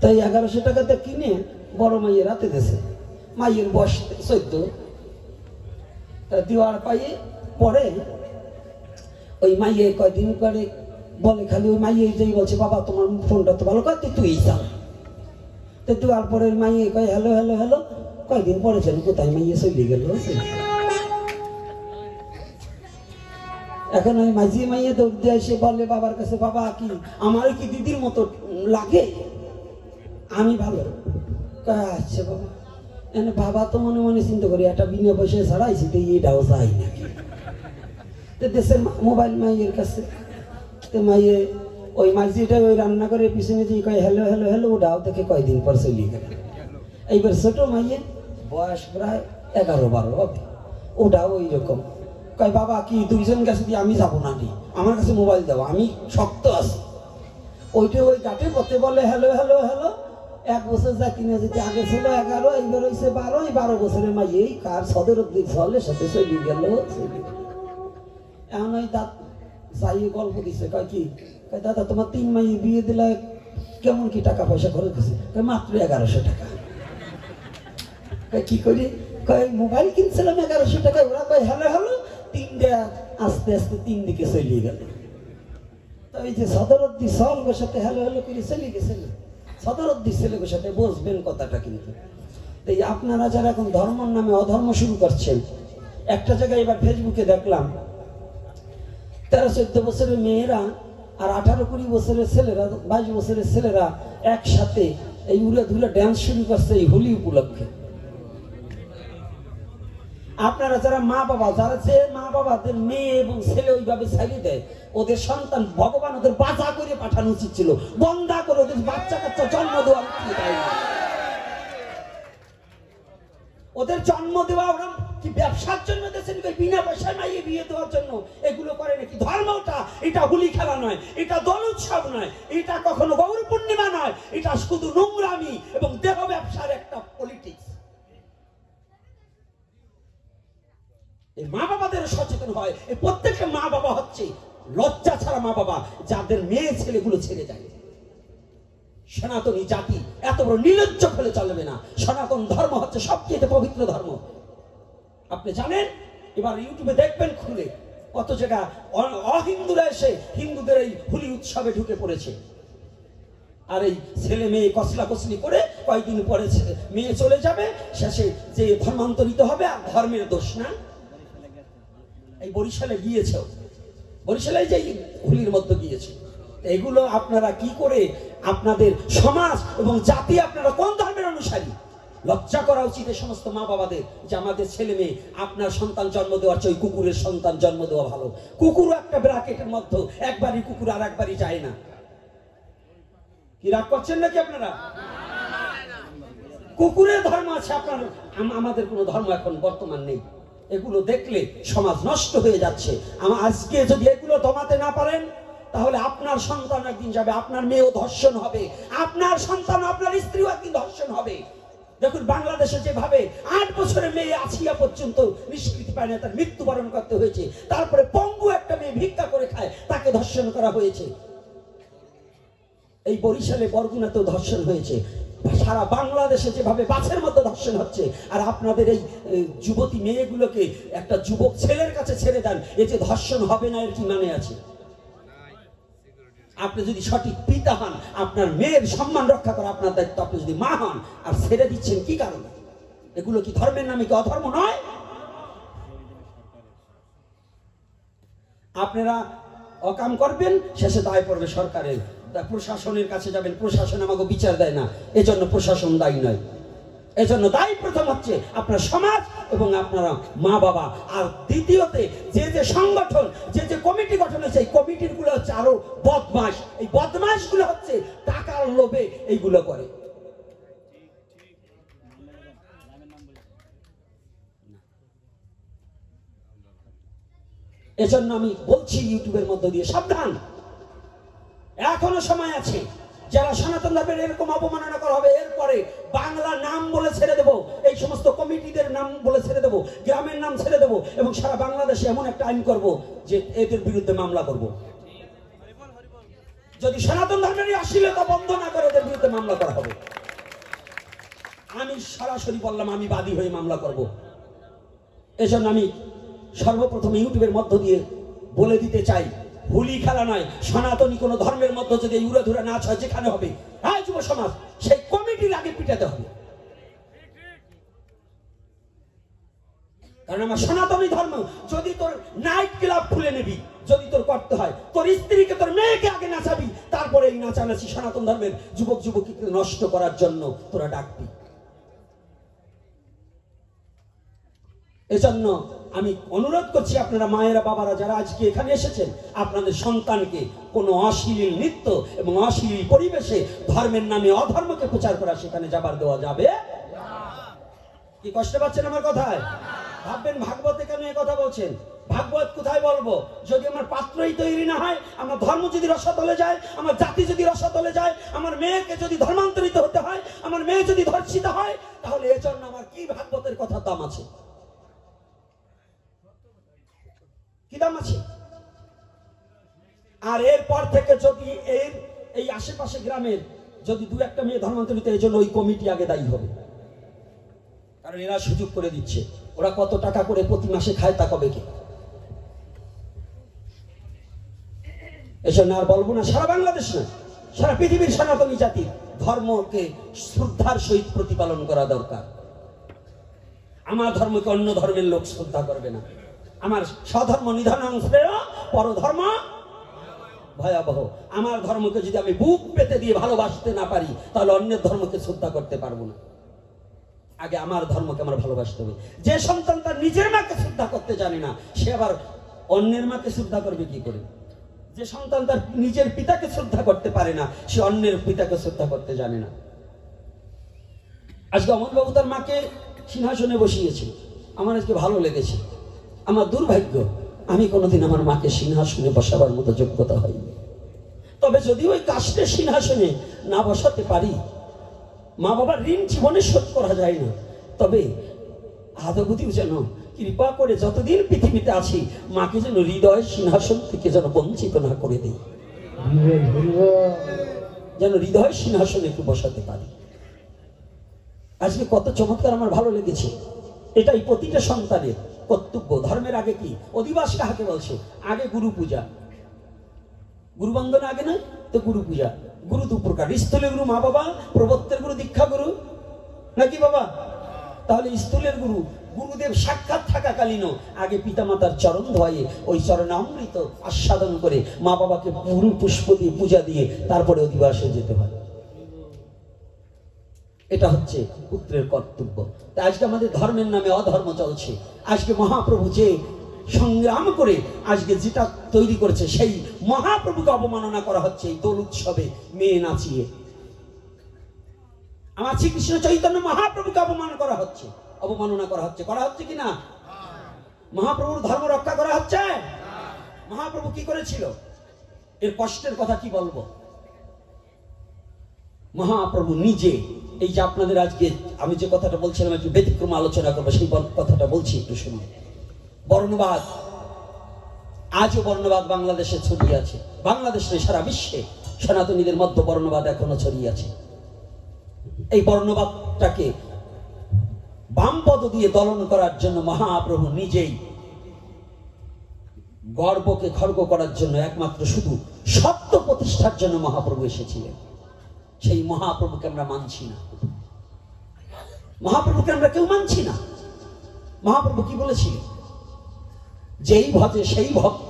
তাই 1100 টাকাতে কিনে বড় মাইয়ের হাতে দিয়েছে। মাইয়ের বয়স 14। তা দেওয়ার পাইয়ে পরে ওই মাইয়ে কয়দিন করে বলে, খালি ওই মাইয়ে যেই বলছে বাবা তোমার ফোনটা তো ভালো কয়, তুই চাল। তো দেওয়ার পরে মাইয়ে কয় হ্যালো হ্যালো হ্যালো, কয়দিন পরে ছিল কোথায় মাইয়ে চলে গেল। এখন ওই মাঝি মাইয়ে দৌড় দিয়ে এসে বলে বাবার কাছে, বাবা কি আমার কি দিদির মতো লাগে? আমি ভালো। আচ্ছা বাবা। এনে বাবা তো মনে মনে চিন্তা করি একটা বিনা পয়সায় ছাড়াইছি, তো এটাও যাই নাকি। তো দেশের মোবাইল মাইয়ের কাছে, তো মাইয়ে ওই মাঝিটা ওই রান্না করে পিছনে যে কয় হ্যালো হ্যালো হ্যালো, ওটাও দেখে কয়দিন পর চলে গেল। এইবার ছোট মাইয়ে বয়স প্রায় 11-12 হবে, ওটাও ওই রকম কয় বাবা কি দুইজন কাছে দিয়ে আমি যাবো না, আমার কাছে মোবাইল দাও, আমি শক্ত আছি। ওইটা ওই গাটে পথে বলে হ্যালো হ্যালো হ্যালো। 1 বছর যা কিনে যেতে আগে ছিল 11, এইবার হয়েছে 12। এই 12 বছরের মাইয়ে এই কার সদরের দিক চলে সাথে চলে গেল। এখন ওই দাঁত যাইয়ে গল্প দিচ্ছে, কয় কি দাদা তোমার 3 মাইয়ে বিয়ে দিলে কেমন কি টাকা পয়সা খরচ দিচ্ছে? মাত্র 1100 টাকা। কি করি? কয় মোবাইল কিনছিলাম 1100 টাকায়। ওরা কয় হ্যালো হ্যালো, 3টা আস্তে আস্তে 3 দিকে চলিয়ে গেল। তো এই যে সদরদ্দি সলগের সাথে হ্যালো হ্যালো করে চলে গেছিল, সদরদ্দি ছেলেদের সাথে বসবেন কথাটা। কিন্তু এই আপনারা যারা এখন ধর্মের নামে অধর্ম শুরু করছেন, একটা জায়গায় এবার ফেসবুকে দেখলাম 13-14 বছরের মেয়েরা আর 18-20 বছরের ছেলেরা, 22 বছরের ছেলেরা একসাথে এই উড়ে ধুলে ড্যান্স শুরু করছে এই হোলি উপলক্ষে। আপনারা যারা মা বাবা, যারা যে মা বাবাদের মেয়ে এবং ছেলে ওইভাবে ছাড়িয়ে দেয়, ওদের সন্তান ভগবান ওদের বাঁচা করে পাঠানো উচিত ছিল, বন্ধা করে ওদের বাচ্চা কাচ্চা জন্ম দেওয়া উচিত হয় না। ওদের জন্ম দেওয়া ওরা কি ব্যবসার জন্য দিয়েছেন, বিনা পয়সায় মাইয়ে বিয়ে দেওয়ার জন্য এগুলো করে নাকি? ধর্মটা এটা হুলি খেলা নয়, এটা দোল উৎসব নয়, এটা কখনো গৌর পূর্ণিমা নয়, এটা শুধু নোংরামি এবং দেহ ব্যবসার একটা পলিটিক্স। এই মা বাবাদের সচেতন হয়। এই প্রত্যেকটা মা বাবা হচ্ছে লজ্জা ছাড়া মা বাবা, যাদের মেয়ে ছেলেগুলো ছেড়ে যায়। সনাতনী জাতি এত বড় নির্লজ্জ হলে চলবে না। সনাতন ধর্ম হচ্ছে সবচেয়ে পবিত্র ধর্ম। আপনি জানেন, এবার ইউটিউবে দেখবেন খুলে, কত জায়গা অহিন্দুরা এসে হিন্দুদের এই হোলি উৎসবে ঢুকে পড়েছে। আর এই ছেলে মেয়ে কসলা কসলি করে কয়েকদিন পরে মেয়ে চলে যাবে, শেষে যে ধর্মান্তরিত হবে। আর ধর্মের দোষ না, এই বরিশালে গিয়েছে, বরিশালে যে হোলির মধ্যে গিয়েছে। এগুলো আপনারা কি করে আপনাদের সমাজ এবং জাতি, আপনারা কোন ধর্মের অনুসারী? লজ্জা করা উচিত এই সমস্ত মা বাবাদের যে আমাদের ছেলে মেয়ে, আপনার সন্তান জন্ম দেওয়ার চেয়ে কুকুরের সন্তান জন্ম দেওয়া ভালো। কুকুরও একটা ব্র্যাকেটের মধ্যে, একবারই কুকুর আর একবারই যায় না। কি রাগ করছেন নাকি আপনারা? কুকুরের ধর্ম আছে, আপনার আমাদের কোনো ধর্ম এখন বর্তমান নেই। এগুলো দেখলে সমাজ নষ্ট হয়ে যাচ্ছে। আজকে যদি এগুলো দমাতে না পারেন, তাহলে আপনার সন্তান একদিন যাবে, আপনার মেয়েও ধর্ষণ হবে, আপনার সন্তান আপনার স্ত্রীও একদিন ধর্ষণ হবে। দেখুন বাংলাদেশে যেভাবে 8 বছরের মেয়ে আসিয়া পর্যন্ত নিষ্কৃতি পায় না, তার মৃত্যুবরণ করতে হয়েছে। তারপরে পঙ্গু একটা মেয়ে ভিক্ষা করে খায়, তাকে ধর্ষণ করা হয়েছে। এই বরিশালে বরগুনাতেও ধর্ষণ হয়েছে। সারা বাংলাদেশে যেভাবে বাছের মধ্যে ধর্ষণ হচ্ছে, আর আপনাদের এই যুবতী মেয়েগুলোকে একটা যুবক ছেলের কাছে ছেড়ে দেন, এই যে ধর্ষণ হবে না, এর কি মানে আছে? আপনি যদি সঠিক পিতা হন, আপনার মেয়ের সম্মান রক্ষা করা আপনার দায়িত্ব। আপনি যদি মা হন আর ছেড়ে দিচ্ছেন, কি কারণে? এগুলো কি ধর্মের নামে কি অধর্ম নয়? আপনারা অকাম করবেন, শেষে দায় পড়বে সরকারের। প্রশাসনের কাছে যাবেন, প্রশাসন আমাকে বিচার দেয় না, এজন্য প্রশাসন দায়ী নয়। এজন্য দায়ী প্রথম হচ্ছে আপনার সমাজ এবং আপনারা মা বাবা। আর দ্বিতীয়তে যে যে সংগঠন, যে যে কমিটি গঠন হয়েছে, এই কমিটির গুলো হচ্ছে আরো বদমাশ। এই বদমাশ গুলো হচ্ছে টাকার লোভে এইগুলো করে। এজন্য আমি বলছি ইউটিউবের মধ্য দিয়ে, সাবধান, এখনো সময় আছে। যারা সনাতন ধর্মের এরকম অবমাননা করা হবে, এরপরে বাংলা নাম বলে ছেড়ে দেবো। এই এই সমস্ত কমিটিদের নাম বলে ছেড়ে দেবো, গ্রামের নাম ছেড়ে দেবো এবং সারা বাংলাদেশে এমন একটা আইন করব যে এদের বিরুদ্ধে মামলা করব। যদি সনাতন ধর্মের অশ্লীলতা বন্ধ না করে এদের বিরুদ্ধে মামলা করা হবে। আমি সরাসরি বললাম আমি বাদী হয়ে মামলা করব। এজন্য আমি সর্বপ্রথম ইউটিউবের মধ্য দিয়ে বলে দিতে চাই, হুলি খেলা নয়, সনাতনী কোনো ধর্মের মধ্যে যদি উড়াধুরা নাচ হয় যেখানে হবে, হ্যাঁ যুব সমাজ, সেই কমিটির আগে পিটাতে হবে। কারণ আমার সনাতনী ধর্ম, যদি তোর নাইট ক্লাব খুলে নিবি, যদি তোর করতে হয়, তোর স্ত্রীকে তোর মেয়েকে আগে নাচাবি, তারপরে এই নাচানাচি সনাতন ধর্মের যুবক যুবতীকে নষ্ট করার জন্য তোরা ডাকবি। এজন্য আমি অনুরোধ করছি আপনারা মায়েরা বাবারা যারা আজকে এখানে এসেছেন, আপনাদের সন্তানকে কোনো অশ্লীল নৃত্য এবং অশ্লীল পরিবেশে ধর্মের নামে অধর্মকে প্রচার করা সেখানে যাবার দেওয়া যাবে। কি কষ্ট পাচ্ছেন আমার কথায়? ভাববেন ভাগবতে কেন এই কথা বলছেন? ভাগবত কোথায় বলবো যদি আমার পাত্রই তৈরি না হয়, আমার ধর্ম যদি রসাতলে যায়, আমার জাতি যদি রসাতলে যায়, আমার মেয়েকে যদি ধর্মান্তরিত হতে হয়, আমার মেয়ে যদি ধর্ষিত হয়, তাহলে এজন্য আমার কি ভাগবতের কথার দাম আছে? কি দাম আছে? আর এরপর থেকে যদি এই আশেপাশে গ্রামের যদি দু একটা মেয়ে ধর্মান্তরিত, এই জন্য ওই কমিটি আগে দায়ী হবে। কারণ এরা সুযোগ করে দিচ্ছে, ওরা কত টাকা করে প্রতি মাসে খায় তা কবে কে? এসব আর বলবো না, সারা বাংলাদেশ না, সারা পৃথিবীর সনাতনী জাতির ধর্মকে শ্রদ্ধার সহিত প্রতিপালন করা দরকার। আমার ধর্মকে অন্য ধর্মের লোক শ্রদ্ধা করবে না। আমার স্বধর্ম নিধনাং শ্রেয় পরধর্ম ভয়াবহ। আমার ধর্মকে যদি আমি বুক পেতে দিয়ে ভালোবাসতে না পারি, তাহলে অন্যের ধর্মকে শ্রদ্ধা করতে পারবো না। আগে আমার ধর্মকে আমার ভালোবাসতে হবে। যে সন্তান তার নিজের মাকে শ্রদ্ধা করতে জানে না, সে আবার অন্যের মাকে শ্রদ্ধা করবে কি করে? যে সন্তান তার নিজের পিতাকে শ্রদ্ধা করতে পারে না, সে অন্যের পিতাকে শ্রদ্ধা করতে জানে না। আজকে অমরবাবু তার মাকে সিংহাসনে বসিয়েছে, আমার আজকে ভালো লেগেছে। আমার দুর্ভাগ্য, আমি কোনোদিন আমার মাকে সিংহাসনে বসাবার মতো যোগ্যতা হয়নি। তবে যদি ওই কাষ্টের সিংহাসনে না বসাতে পারি, মা বাবার ঋণ জীবনে শোধ করা যায় না, তবে আদবুদিও যেন কৃপা করে যতদিন পৃথিবীতে আছি মাকে যেন হৃদয় সিংহাসন থেকে যেন বঞ্চিত না করে দেই, যেন হৃদয় সিংহাসনে একটু বসাতে পারি। আজকে কত চমৎকার, আমার ভালো লেগেছে। এটাই প্রতিটা সন্তানের কর্তব্য। ধর্মের আগে কি অধিবাস কাহাকে বলছে? আগে গুরু পূজা, গুরু বন্দনা আগে নয় তো গুরু পূজা। গুরু দু প্রকার, স্থূলের গুরু মা বাবা, প্রবর্তের গুরু দীক্ষা গুরু, নাকি বাবা? তাহলে স্থূলের গুরু গুরুদেব সাক্ষাৎ থাকাকালীনও আগে পিতামাতার চরণ ধোয়ে ওই চরণামৃত আস্বাদন করে মা বাবাকে পুরু পুষ্প দিয়ে পূজা দিয়ে তারপরে অধিবাসে যেতে হয়। এটা হচ্ছে পুত্রের কর্তব্য। তাই আজকে আমাদের ধর্মের নামে অধর্ম চলছে। আজকে মহাপ্রভু যে সংগ্রাম করে আজকে যেটা তৈরি করেছে, সেই মহাপ্রভুকে অবমাননা করা হচ্ছে এই দোল উৎসবে মেয়ে নাচিয়ে। আমার শ্রীকৃষ্ণ চৈতন্য মহাপ্রভুকে অবমাননা করা হচ্ছে করা হচ্ছে কিনা? মহাপ্রভুর ধর্ম রক্ষা করা হচ্ছে? মহাপ্রভু কি করেছিল? এর কষ্টের কথা কি বলবো? মহাপ্রভু নিজে, এই যে আপনাদের আজকে আমি যে কথাটা বলছিলাম একটু ব্যতিক্রম আলোচনা করবো, সেই কথাটা বলছি একটু শুনুন। বর্ণবাদ, আজও বর্ণবাদ বাংলাদেশে ছড়িয়ে আছে। বাংলাদেশে সারা বিশ্বে সনাতনীদের মধ্যে বর্ণবাদ এখনো ছড়িয়ে আছে। এই বর্ণবাদটাকে বামপদ দিয়ে দলন করার জন্য মহাপ্রভু নিজেই গর্বকে খর্ব করার জন্য, একমাত্র শুধু সত্য প্রতিষ্ঠার জন্য মহাপ্রভু এসেছিলেন। সেই মহাপ্রভুকে আমরা মানছি না, মহাপ্রভুকে আমরা কেউ মানছি না। মহাপ্রভু কি বলেছিলেন? যেই ভজে সেই ভক্ত,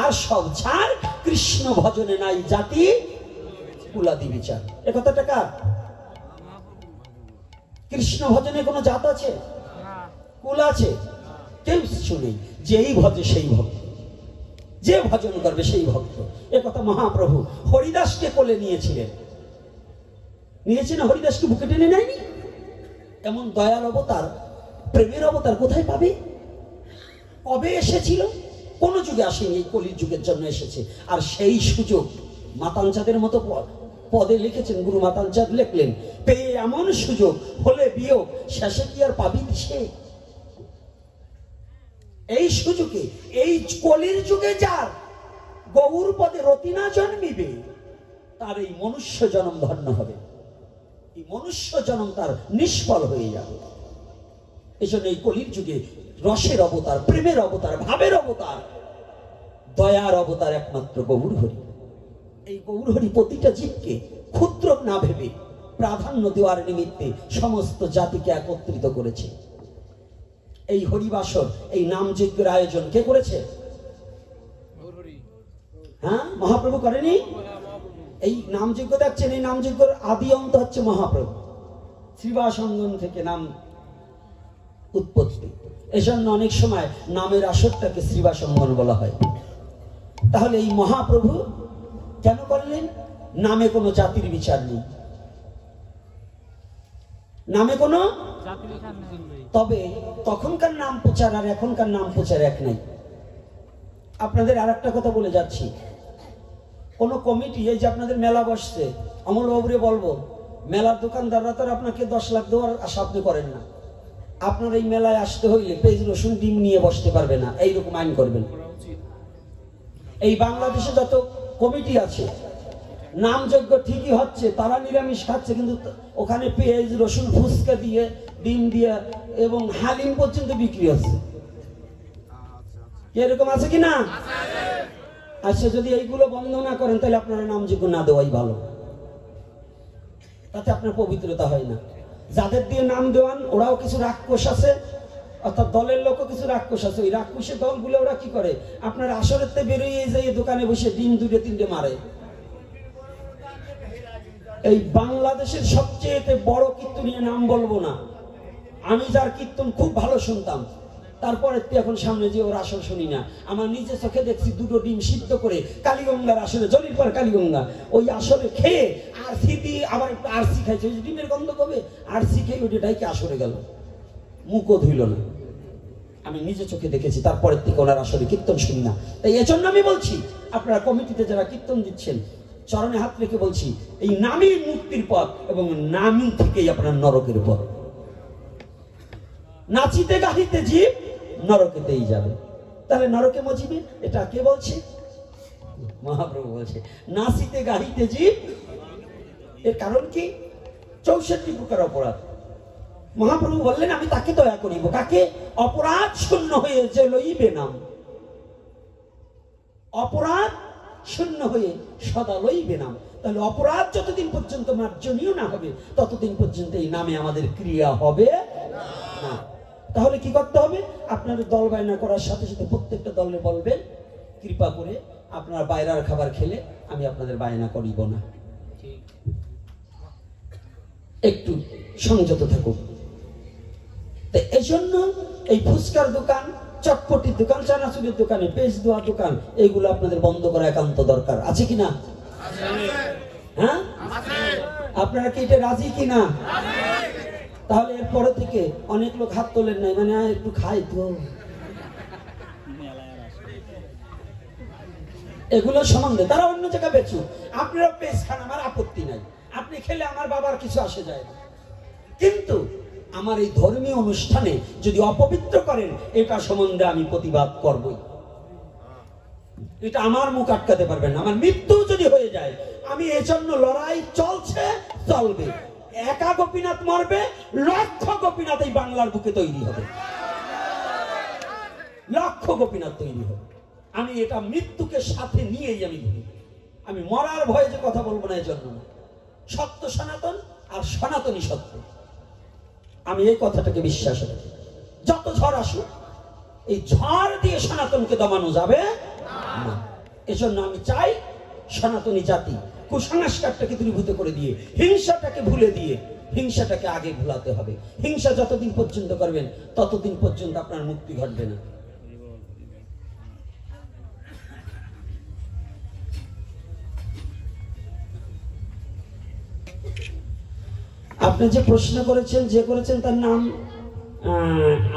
আর সব ছাড়, কৃষ্ণ ভজনে নাই জাতি কুলাদি বিচার। এ কথাটা কার? কৃষ্ণ ভজনে কোনো জাত আছে? কুল আছে? কেউ শুনে। যেই ভজে সেই ভক্ত, যে ভজন করবে সেই ভক্ত। এ কথা মহাপ্রভু হরিদাসকে কোলে নিয়েছিলেন। নিয়েছে না? হরিদাসকে বুকে টেনে নেয়নি? এমন দয়াল অবতার, প্রেমের অবতার কোথায় পাবে? কবে এসেছিল? কোন যুগে আসেনি, এই কলির যুগের জন্য এসেছে। আর সেই সুযোগ মাতাঞ্চাদের মতো পদে লিখেছেন, গুরু মাতাঞ্চাদ লিখলেন, পেয়ে এমন সুযোগ হলে বিয়োগ, শেষে কি আর পাবি সে? এই সুযোগে, এই কলির যুগে যার গৌর পদে রতি না জন্মিবে, তার এই মনুষ্য জন্ম ধন্য হবে, এই মনুষ্য জন্ম তার নিষ্ফল হয়ে যাবে। এই জন্য এই কলির যুগে রসের অবতার, প্রেমের অবতার, ভাবের অবতার, দয়ার অবতার একমাত্র গৌর হরি। এই গৌর হরি প্রতিটা জীবকে ক্ষুদ্র না ভেবে প্রাধান্য দেওয়ার নিমিত্তে সমস্ত জাতিকে একত্রিত করেছে। এই হরিবাসর, এই নাম যজ্ঞের আয়োজন কে করেছে? হ্যাঁ, মহাপ্রভু করেনি? এই নাম যজ্ঞ দেখছেন, এই নাম যজ্ঞের আদি অন্ত হচ্ছে মহাপ্রভু। শ্রীবাস অঙ্গন থেকে নাম উৎপত্তি। এজন্য অনেক সময় নামের আসরটাকে শ্রীবাস অঙ্গন বলা হয়। তাহলে এই মহাপ্রভু কেন করলেন? নামে কোনো জাতির বিচার নেই, নামে কোনো, তবে তখনকার নাম প্রচার আর এখনকার নাম প্রচার এক নাই। আপনাদের আর একটা কথা বলে যাচ্ছি, কোন কমিটি, এই যে আপনাদের মেলা বসছে, অমল বাবুরে বলবো, মেলার দোকানদাররা তো আপনাকে 10 লাখ দেওয়ার আশা আপনি করেন না। আপনার এই মেলায় আসতে হইলে পেঁয়াজ রসুন ডিম নিয়ে বসতে পারবে না, এইরকম আইন করবেন। এই বাংলাদেশে যত কমিটি আছে, নাম যজ্ঞ ঠিকই হচ্ছে, তারা নিরামিষ খাচ্ছে, কিন্তু ওখানে পেঁয়াজ রসুন ফুচকা দিয়ে, ডিম দিয়ে এবং হালিম পর্যন্ত বিক্রি হচ্ছে। এরকম আছে কি না? আচ্ছা, যদি এইগুলো বন্ধ না করেন তাহলে আপনারা নাম যজ্ঞ না দেওয়াই ভালো, তাতে আপনার পবিত্রতা হয় না। যাদের দিয়ে নাম দেওয়ান ওরাও কিছু রাক্ষস আছে, অর্থাৎ দলের লোকও কিছু রাক্ষস আছে। ওই রাক্ষসের দলগুলো ওরা কি করে, আপনার আসরের তে বেরোয় যায় দোকানে বসে ডিম 2-3টে মারে। এই বাংলাদেশের সবচেয়ে বড় কীর্তনীয় নাম বলবো না, আমি যার কীর্তন খুব ভালো শুনতাম, তারপরে এখন সামনে যে ওর আসর শুনি না। আমার নিজে চোখে দেখছি 2টো ডিম সিদ্ধ করে কালীগঙ্গার আসরে, জলির পর কালীগঙ্গা, ওই আসরে খেয়ে আরসি দিয়ে আবার একটু আরসি খাইছে, ওই ডিমের গন্ধ কবে আরসি খেয়ে ওই ডাইকে আসরে গেল, মুখও ধুইল না। আমি নিজে চোখে দেখেছি, তারপরের থেকে ওনার আসরে কীর্তন শুনি না। তাই এজন্য আমি বলছি, আপনারা কমিটিতে যারা কীর্তন দিচ্ছেন, চরণে হাত রেখে বলছি, এই নামই মুক্তির পথ এবং নামই থেকেই আপনার নরকের পথ। নাচিতে গাহিতে জীব নরকেতেই যাবে। তাহলে নরকে মজিবে, এটা কে বলছে? মহাপ্রভু বলছে, নাচিতে গাহিতে জীব। এর কারণ কি? 64 প্রকার অপরাধ। মহাপ্রভু বললেন, আমি তাকে দয়া করিব, কাকে? অপরাধ শূন্য হয়ে যে লইবে নাম, অপরাধ শূন্য হয়ে সদা লইবে নাম। তাহলে অপরাধ যতদিন পর্যন্ত মার্জনীয় না হবে, ততদিন পর্যন্ত এই নামে আমাদের ক্রিয়া হবে না। তাহলে কি করতে হবে? আপনাদের দল বায়না করার সাথে সাথে প্রত্যেকটা দলে বলবেন, কৃপা করে আপনারা বাইরের খাবার খেলে আমি আপনাদের বায়না করিব না, একটু সংযত থাকুক। এই জন্য এই ফুচকার দোকান, চটপটির দোকান, চানাচুরের দোকানে, পেঁয়াজ দেওয়ার দোকান, এইগুলো আপনাদের বন্ধ করা একান্ত দরকার। আছে কিনা? হ্যাঁ, আপনারা কি এটা রাজি কিনা? তাহলে এরপরে থেকে অনেক লোক হাত তোলেন নাই, মানে একটু খাই তো, এগুলো সম্বন্ধে তারা অন্য জায়গায় বেচুক, আপনারা পেঁয়াজ খান, আমার আপত্তি নাই, আপনি খেলে আমার বাবার কিছু আসে যায় না। কিন্তু আমার এই ধর্মীয় অনুষ্ঠানে যদি অপবিত্র করেন, এটা সম্বন্ধে আমি প্রতিবাদ করবই। এটা আমার মুখ আটকাতে পারবেন না। আমার মৃত্যু যদি হয়ে যায়, আমি এজন্য লড়াই চলছে, চলবে। একা গোপীনাথ মরবে, লক্ষ গোপীনাথ এই বাংলার বুকে তৈরি হবে, লক্ষ গোপীনাথ তৈরি হবে। আমি এটা মৃত্যুকে সাথে নিয়েই আমি বলি, আমি মরার ভয়ে যে কথা বলবো না এজন্য না। সত্য সনাতন আর সনাতনী সত্য, আমি এই কথাটাকে বিশ্বাস রাখি। যত ঝড় আসুক, এই ঝড় দিয়ে সনাতনকে দমানো যাবে না। এজন্য আমি চাই সনাতনী জাতি কুসংস্কারটাকে দূরীভূত করে দিয়ে, হিংসাটাকে ভুলে দিয়ে, হিংসাটাকে আগে ভুলাতে হবে। হিংসা যতদিন পর্যন্ত করবেন, ততদিন পর্যন্ত আপনার মুক্তি ঘটবে না। আপনি যে প্রশ্ন করেছেন, যে করেছেন, তার নাম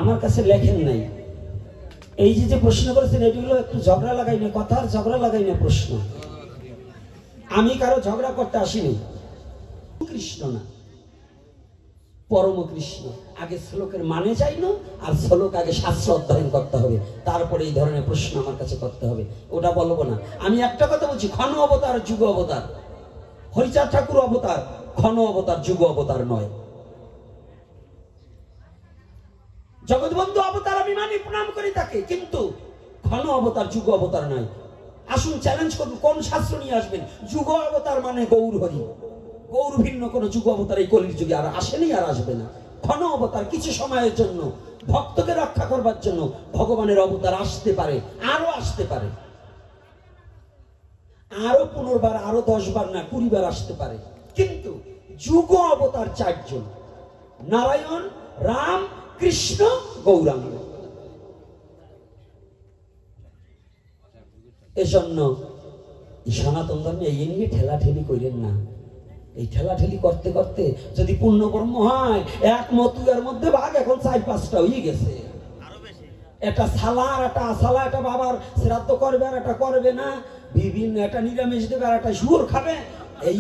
আমার কাছে লেখেন নাই। এই যে প্রশ্ন করেছেন, এগুলো একটু ঝগড়া লাগাই না, কথার ঝগড়া লাগাই না প্রশ্ন। আমি কারো ঝগড়া করতে আসিনি, কৃষ্ণ না, পরম কৃষ্ণ। আগে শ্লোকের মানে চাইলো, আর শ্লোক আগে শাস্ত্র অধ্যয়ন করতে হবে, তারপরে এই ধরনের প্রশ্ন আমার কাছে করতে হবে। ওটা বলবো না। আমি একটা কথা বলছি, ক্ষণ অবতার যুগ অবতার। হরিচাঁদ ঠাকুর অবতার, ক্ষণ অবতার, যুগ অবতার নয়। জগৎবন্ধু অবতার আমি মানি, প্রণাম করি তাকে, কিন্তু ক্ষণ অবতার, যুগ অবতার নয়। আসুন চ্যালেঞ্জ করুন, কোন শাস্ত্র নিয়ে আসবেন? যুগ অবতার মানে গৌর হরি, গৌর ভিন্ন কোন যুগ অবতার এই কলির যুগে আর আসেনি, আর আসবে না। ক্ষণ অবতার কিছু সময়ের জন্য, ভক্তকে রক্ষা করবার জন্য ভগবানের অবতার আসতে পারে, আরো আসতে পারে, আরো পুনর্বার, আরো 10 বার না 20 বার আসতে পারে। কিন্তু যুগ অবতার 4 জন, নারায়ণ, রাম, কৃষ্ণ, গৌরাঙ্গ। এজন্য সনাতন ধর্মে এই নিয়ে ঠেলাঠেলি করেন না। এই ঠেলাঠেলি করতে করতে যদি পূর্ণ ব্রহ্ম হয়, এক মতুয়ার মধ্যে ভাগ এখন 4-5টা হয়ে গেছে। এটা সালা আর একটা আসালা, এটা বাবার শ্রাদ্ধ করবে আর এটা করবে না, বিভিন্ন একটা নিরামিষ দেবে আর একটা শুয়োর খাবে। এই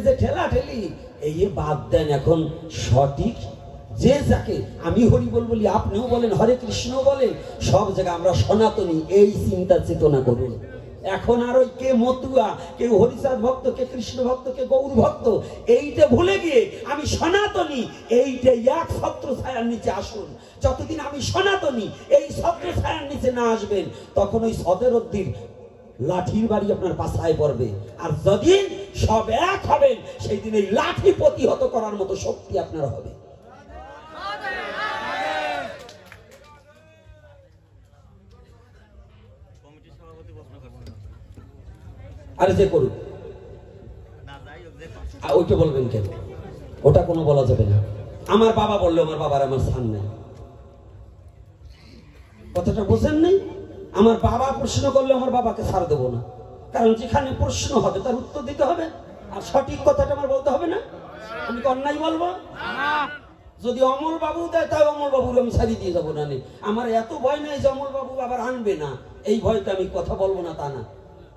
যে ঠেলাঠেলি, এই বাদ দেন। এখন সঠিক যে যাকে আমি হরি বলি, আপনিও বলেন, হরে কৃষ্ণ বলেন, সব জায়গায় আমরা সনাতনী, এই চিন্তা চেতনা করুন। এখন আর ওই কে মতুয়া, কেউ হরিচাঁদ ভক্ত, কে কৃষ্ণ ভক্ত, কে গৌর ভক্ত, এইটা ভুলে গিয়ে আমি সনাতনী, এইটা এক ছত্র ছায়ার নিচে আসুন। যতদিন আমি সনাতনী এই ছত্র ছায়ার নিচে না আসবেন, তখন ওই সদেরদ্দির লাঠির বাড়ি আপনার পাছায় পড়বে। আর যদিন সব এক হবেন, সেই দিন এই লাঠি প্রতিহত করার মতো শক্তি আপনার হবে। আরে যে করুন, ওইটা বলবেন কেন? ওটা কোনো বলা যাবে না। আমার বাবা বললো, আমার বাবার আমার স্থান নেই। কথাটা বোঝেন নেই? আমার বাবা প্রশ্ন করলে আমার বাবাকে ছাড় দেবো না, কারণ যেখানে প্রশ্ন হবে তার উত্তর দিতে হবে, আর সঠিক কথাটা আমার বলতে হবে না। আমি কি অন্যায় বলবো? যদি অমল বাবু দেয়, তাই অমল বাবুর আমি ছাড়িয়ে দিয়ে যাবো না। আমার এত ভয় নাই যে অমল বাবু আবার আনবে না, এই ভয়তে আমি কথা বলবো না, তা না।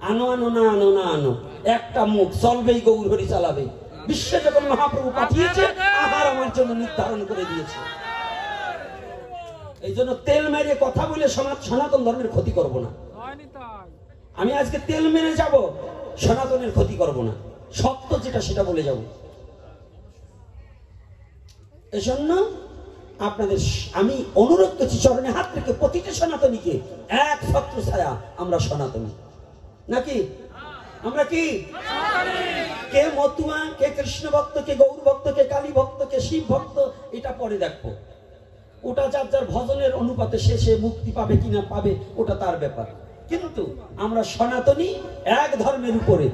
আনো আনো না আনো না আনো, একটা মুখ চলবেই, গৌর হরি চালাবে। বিশ্বে যখন মহাপ্রভু পাঠিয়েছে, আহার আমার জন্য নির্ধারণ করে দিয়েছে। এই জন্য তেল মেরে কথা বলে সনাতন ধর্মের ক্ষতি করব না। আমি আজকে তেল মেরে যাব, সনাতনের ক্ষতি করব না, সত্য যেটা সেটা বলে যাব। এজন্য আপনাদের আমি অনুরোধ করছি, চরণে হাত রেখে প্রতিটি সনাতনীকে, এক ছত্র ছায়া আমরা সনাতনী নাকি? আমরা কি? কে মতুয়া, কে কৃষ্ণ ভক্ত, কে গৌর ভক্ত, কে কালী ভক্ত, কে শিব ভক্ত, এটা পরে দেখবো। ওটা যার যার ভজনের অনুপাতে সে মুক্তি পাবে কিনা পাবে, ওটা তার ব্যাপার। কিন্তু আমরা সনাতনী, এক ধর্মের উপরে,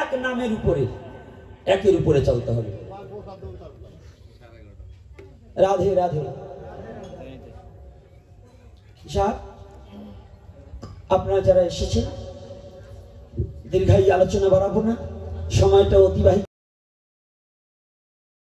এক নামের উপরে, একের উপরে চলতে হবে। রাধে রাধে। আপনারা যারা এসেছেন, দীর্ঘায়ী আলোচনা বাড়াবো না, সময়টা অতিবাহিত